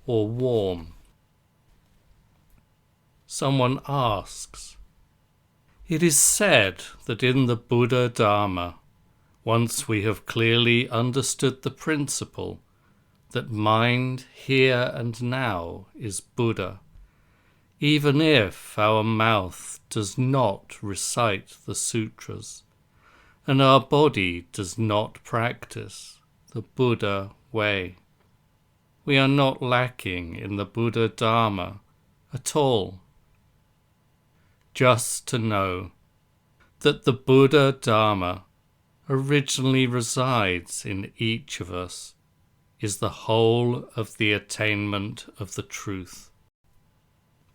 or warm. someone asks. It is said that in the Buddha Dharma, once we have clearly understood the principle that mind here and now is Buddha, even if our mouth does not recite the sutras and our body does not practice the Buddha way, we are not lacking in the Buddha Dharma at all. Just to know that the Buddha Dharma originally resides in each of us is the whole of the attainment of the truth.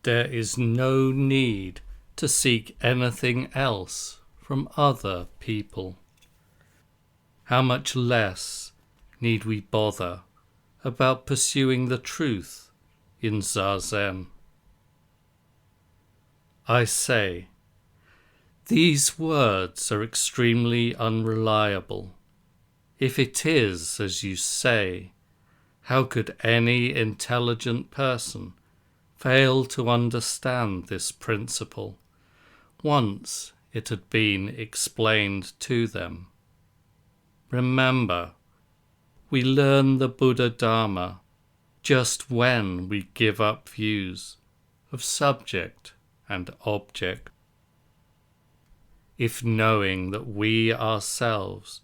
There is no need to seek anything else from other people. How much less need we bother about pursuing the truth in zazen? I say, these words are extremely unreliable. If it is as you say, how could any intelligent person fail to understand this principle once it had been explained to them? Remember, we learn the Buddha Dharma just when we give up views of subject and object. If knowing that we ourselves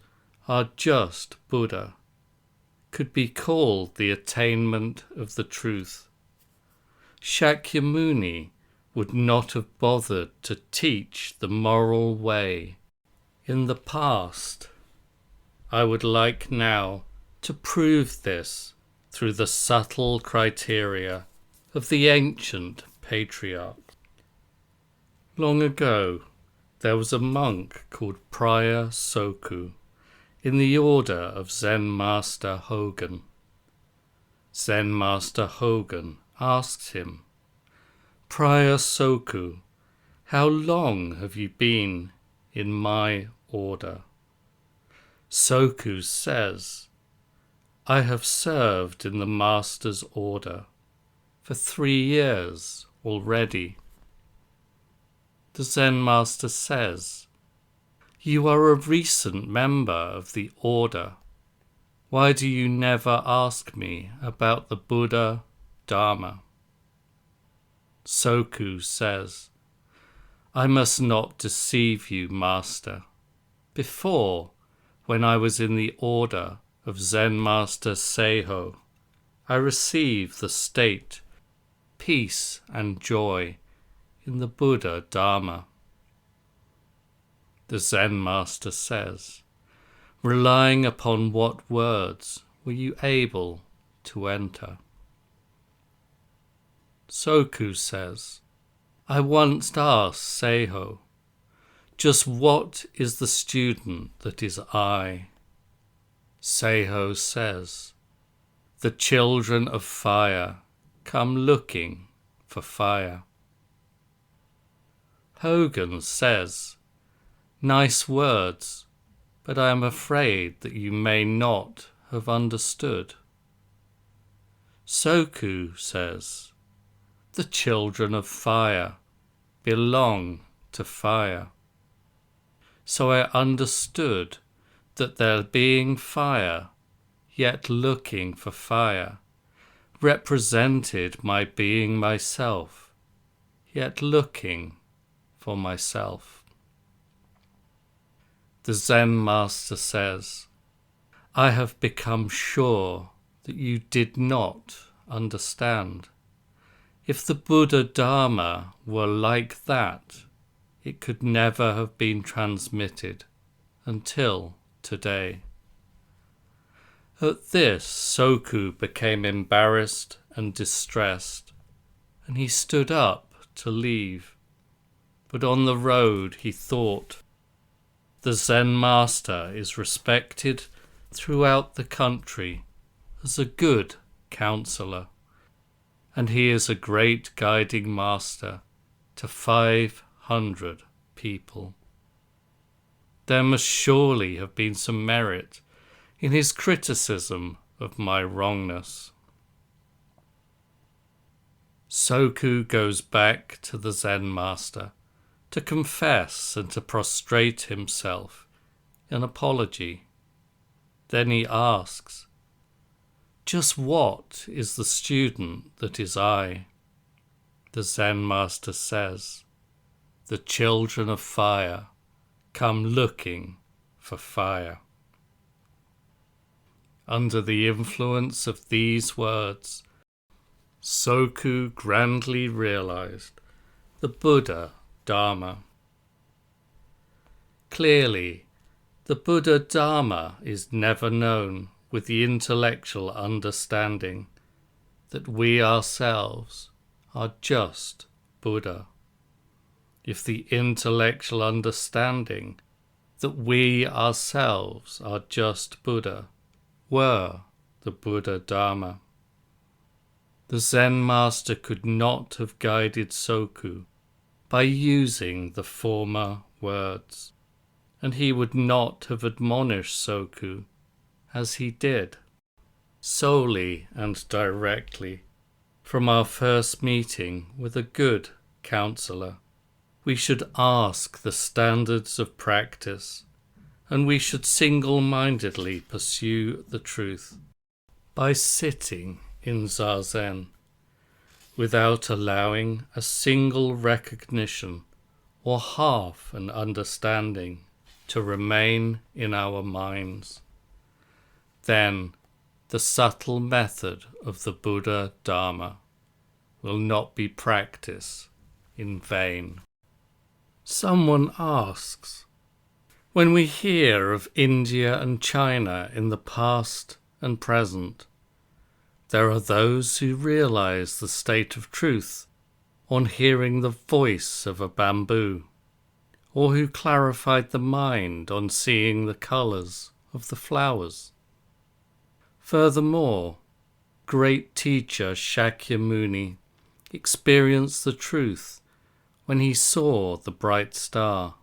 are just Buddha could be called the attainment of the truth, Shakyamuni would not have bothered to teach the moral way in the past. I would like now to prove this through the subtle criteria of the ancient patriarch. Long ago, there was a monk called Prior Soku in the order of Zen Master Hogen. Zen Master Hogen asked him, "Prior Soku, how long have you been in my order?" Soku says, "I have served in the Master's order for 3 years already." The Zen Master says, "You are a recent member of the order. Why do you never ask me about the Buddha Dharma?" Soku says, "I must not deceive you, Master. Before, when I was in the order of Zen Master Seiho, I received the state, peace and joy in the Buddha Dharma." The Zen Master says, "Relying upon what words were you able to enter?" Soku says, "I once asked Seiho, just what is the student that is I?" Seiho says, "The children of fire come looking for fire." Hogen says, "Nice words, but I am afraid that you may not have understood." Soku says, "The children of fire belong to fire." So I understood that there being fire, yet looking for fire, represented my being myself, yet looking for myself. The Zen Master says, "I have become sure that you did not understand. If the Buddha Dharma were like that, it could never have been transmitted until today." At this, Soku became embarrassed and distressed, and he stood up to leave. But on the road he thought, "The Zen Master is respected throughout the country as a good counselor, and he is a great guiding master to 500 people. There must surely have been some merit in his criticism of my wrongness." Soku goes back to the Zen master to confess and to prostrate himself in apology. Then he asks, "Just what is the student that is I?" The Zen master says, "The children of fire come looking for fire." Under the influence of these words, Soku grandly realized the Buddha Dharma. Clearly, the Buddha Dharma is never known with the intellectual understanding that we ourselves are just Buddha. If the intellectual understanding that we ourselves are just Buddha were the Buddha Dharma, the Zen master could not have guided Soku by using the former words, and he would not have admonished Soku as he did, solely and directly. From our first meeting with a good counselor, we should ask the standards of practice, and we should single-mindedly pursue the truth by sitting in zazen, without allowing a single recognition or half an understanding to remain in our minds. Then the subtle method of the Buddha Dharma will not be practiced in vain. Someone asks, when we hear of India and China in the past and present, there are those who realize the state of truth on hearing the voice of a bamboo, or who clarified the mind on seeing the colors of the flowers. Furthermore, great teacher Shakyamuni experienced the truth when he saw the bright star.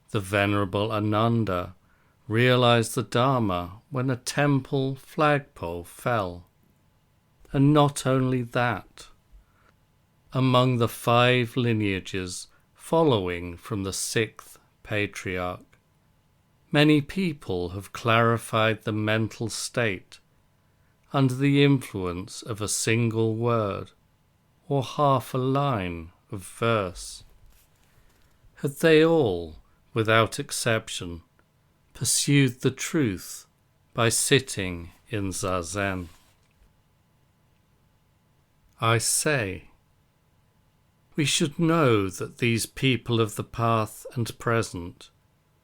The Venerable Ananda realized the Dharma when a temple flagpole fell. And not only that, among the 5 lineages following from the 6th patriarch, many people have clarified the mental state under the influence of a single word or half a line of verse. Had they all, without exception, pursued the truth by sitting in zazen? I say, we should know that these people of the path and present,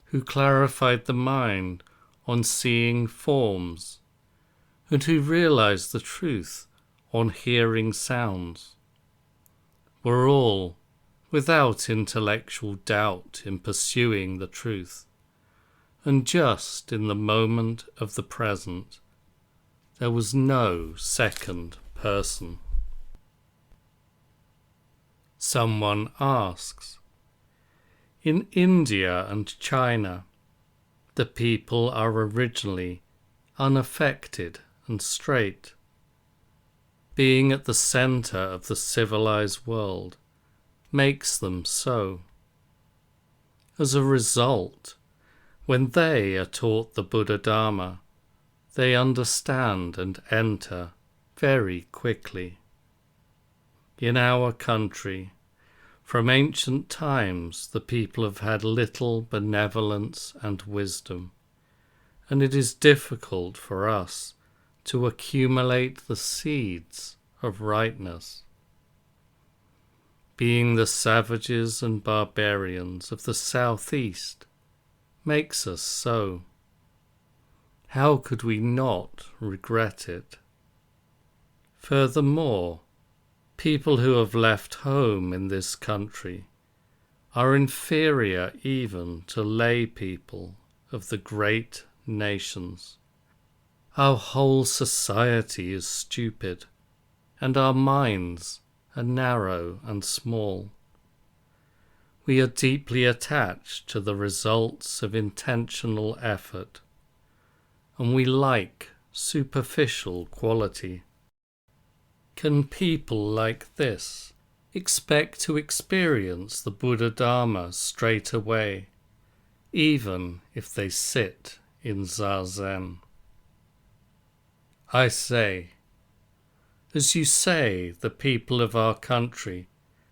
who clarified the mind on seeing forms, and who realized the truth on hearing sounds, were all without intellectual doubt in pursuing the truth, and just in the moment of the present, there was no second person. Someone asks, in India and China, the people are originally unaffected and straight. Being at the center of the civilized world makes them so. As a result, when they are taught the Buddha Dharma, they understand and enter very quickly. In our country, from ancient times, the people have had little benevolence and wisdom, and it is difficult for us to accumulate the seeds of rightness. Being the savages and barbarians of the southeast makes us so. How could we not regret it? Furthermore, people who have left home in this country are inferior even to lay people of the great nations. Our whole society is stupid, and our minds are narrow and small. We are deeply attached to the results of intentional effort, and we like superficial quality. Can people like this expect to experience the Buddha Dharma straight away, even if they sit in zazen? I say, as you say, the people of our country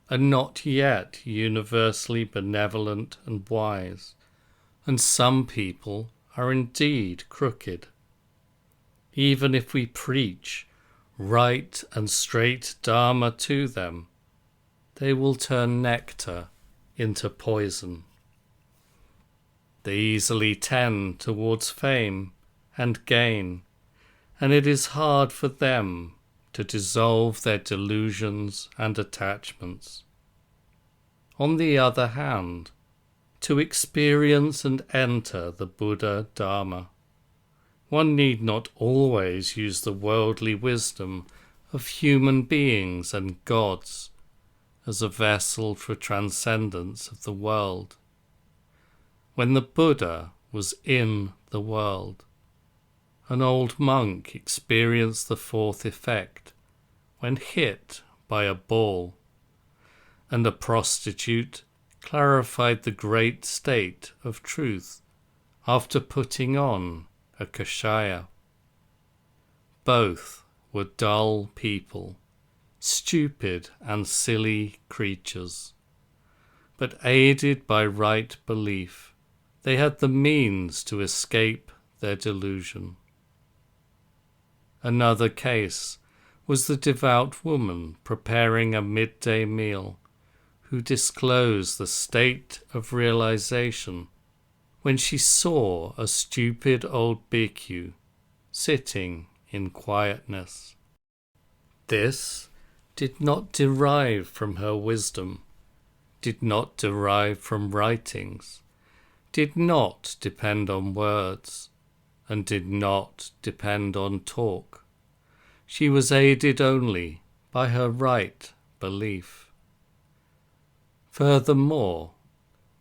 are not yet universally benevolent and wise, and some people are indeed crooked. Even if we preach right and straight Dharma to them, they will turn nectar into poison. They easily tend towards fame and gain, and it is hard for them to dissolve their delusions and attachments. On the other hand, to experience and enter the Buddha Dharma, one need not always use the worldly wisdom of human beings and gods as a vessel for transcendence of the world. When the Buddha was in the world, an old monk experienced the fourth effect when hit by a ball, and a prostitute clarified the great state of truth after putting on a kashaya. Both were dull people, stupid and silly creatures, but aided by right belief, they had the means to escape their delusion. Another case was the devout woman preparing a midday meal, who disclosed the state of realization when she saw a stupid old bhikkhu sitting in quietness. This did not derive from her wisdom, did not derive from writings, did not depend on words, and did not depend on talk. She was aided only by her right belief. Furthermore,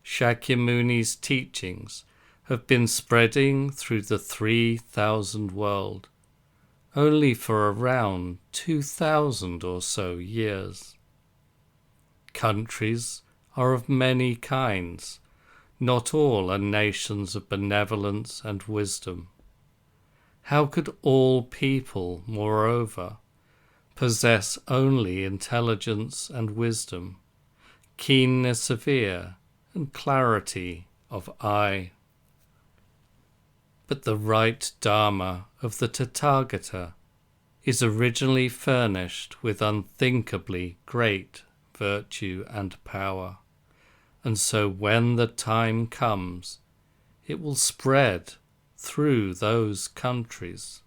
Shakyamuni's teachings have been spreading through the 3,000 world only for around 2,000 or so years. Countries are of many kinds, not all are nations of benevolence and wisdom. How could all people, moreover, possess only intelligence and wisdom, keenness of ear, and clarity of eye? But the right Dharma of the Tathagata is originally furnished with unthinkably great virtue and power, and so when the time comes, it will spread through those countries.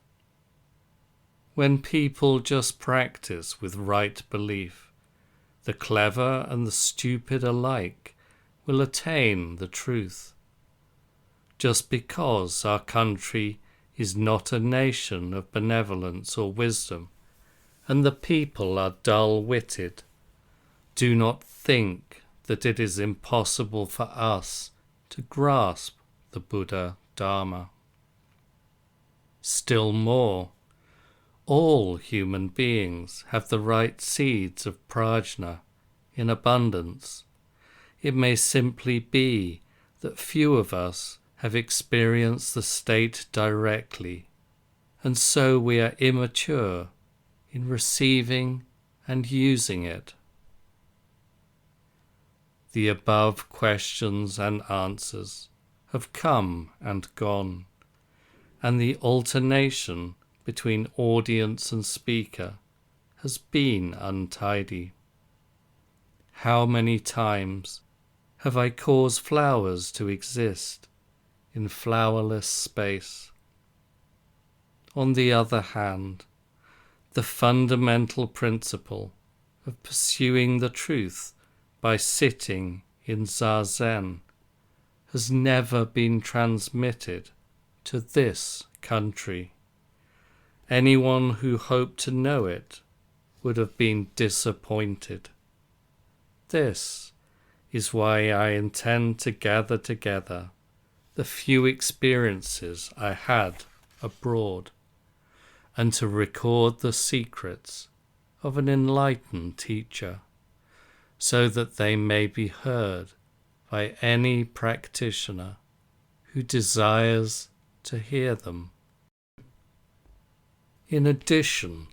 When people just practice with right belief, the clever and the stupid alike will attain the truth. Just because our country is not a nation of benevolence or wisdom, and the people are dull-witted, do not think that it is impossible for us to grasp the Buddha Dharma. Still more, all human beings have the right seeds of prajna in abundance. It may simply be that few of us have experienced the state directly, and so we are immature in receiving and using it. The above questions and answers have come and gone, and the alternation between audience and speaker has been untidy. How many times have I caused flowers to exist in flowerless space? On the other hand, the fundamental principle of pursuing the truth by sitting in zazen has never been transmitted to this country. Anyone who hoped to know it would have been disappointed. This is why I intend to gather together the few experiences I had abroad, and to record the secrets of an enlightened teacher, so that they may be heard by any practitioner who desires to hear them. In addition,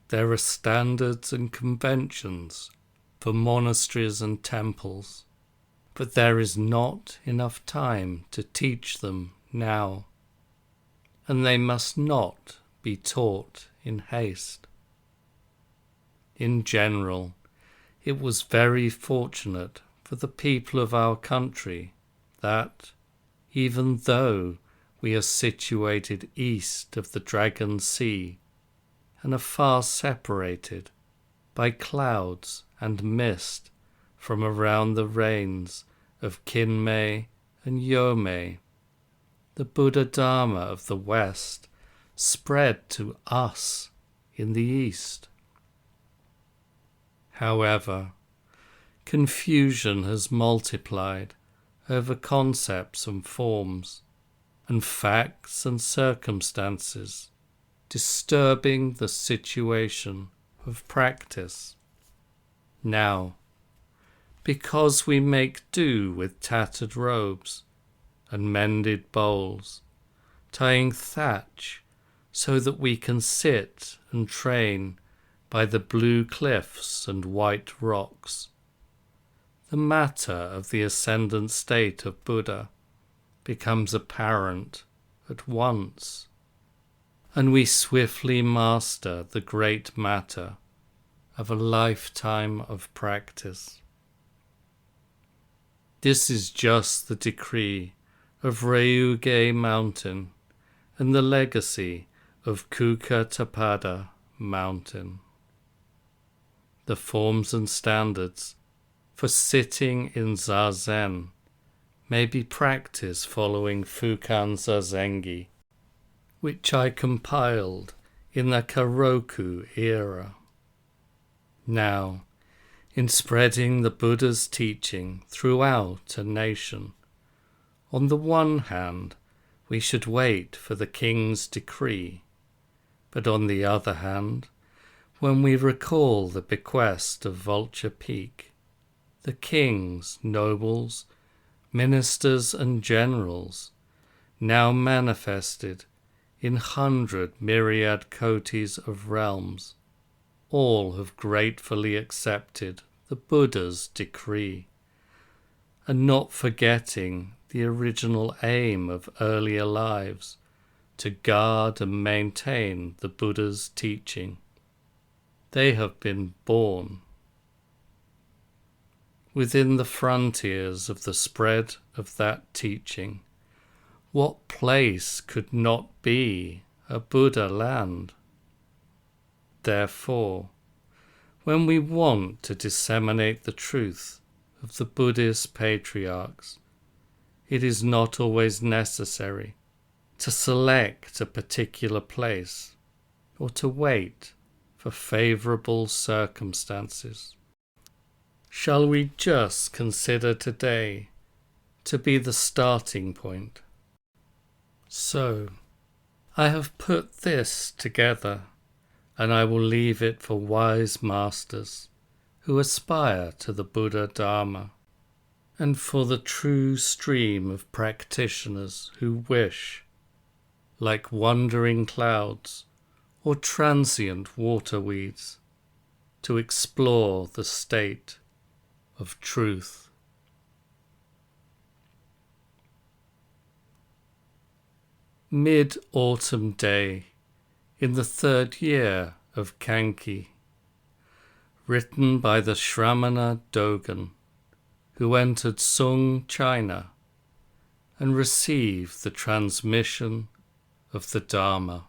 there are standards and conventions for monasteries and temples, but there is not enough time to teach them now, and they must not be taught in haste. In general, it was very fortunate for the people of our country that, even though we are situated east of the Dragon Sea and are far separated by clouds and mist from around the reigns of Kinmei and Yomei, the Buddha Dharma of the West spread to us in the East. However, confusion has multiplied over concepts and forms, and facts and circumstances, disturbing the situation of practice. Now, because we make do with tattered robes and mended bowls, tying thatch so that we can sit and train by the blue cliffs and white rocks, the matter of the ascendant state of Buddha becomes apparent at once, and we swiftly master the great matter of a lifetime of practice. This is just the decree of Ryuge Mountain and the legacy of Kukatapada Mountain. The forms and standards for sitting in zazen may be practiced following Fukan Zazengi, which I compiled in the Karoku era. Now, in spreading the Buddha's teaching throughout a nation, on the one hand, we should wait for the king's decree, but on the other hand, when we recall the bequest of Vulture Peak, the kings, nobles, ministers and generals, now manifested in 100 myriad kotis of realms, all have gratefully accepted the Buddha's decree, and not forgetting the original aim of earlier lives to guard and maintain the Buddha's teaching. They have been born. Within the frontiers of the spread of that teaching, what place could not be a Buddha land? Therefore, when we want to disseminate the truth of the Buddhist patriarchs, it is not always necessary to select a particular place or to wait for favorable circumstances. Shall we just consider today to be the starting point? So, I have put this together, and I will leave it for wise masters who aspire to the Buddha Dharma, and for the true stream of practitioners who wish, like wandering clouds or transient water weeds, to explore the state of truth. Mid-autumn day in the 3rd year of Kanki, written by the Shramana Dogen, who entered Sung, China, and received the transmission of the Dharma.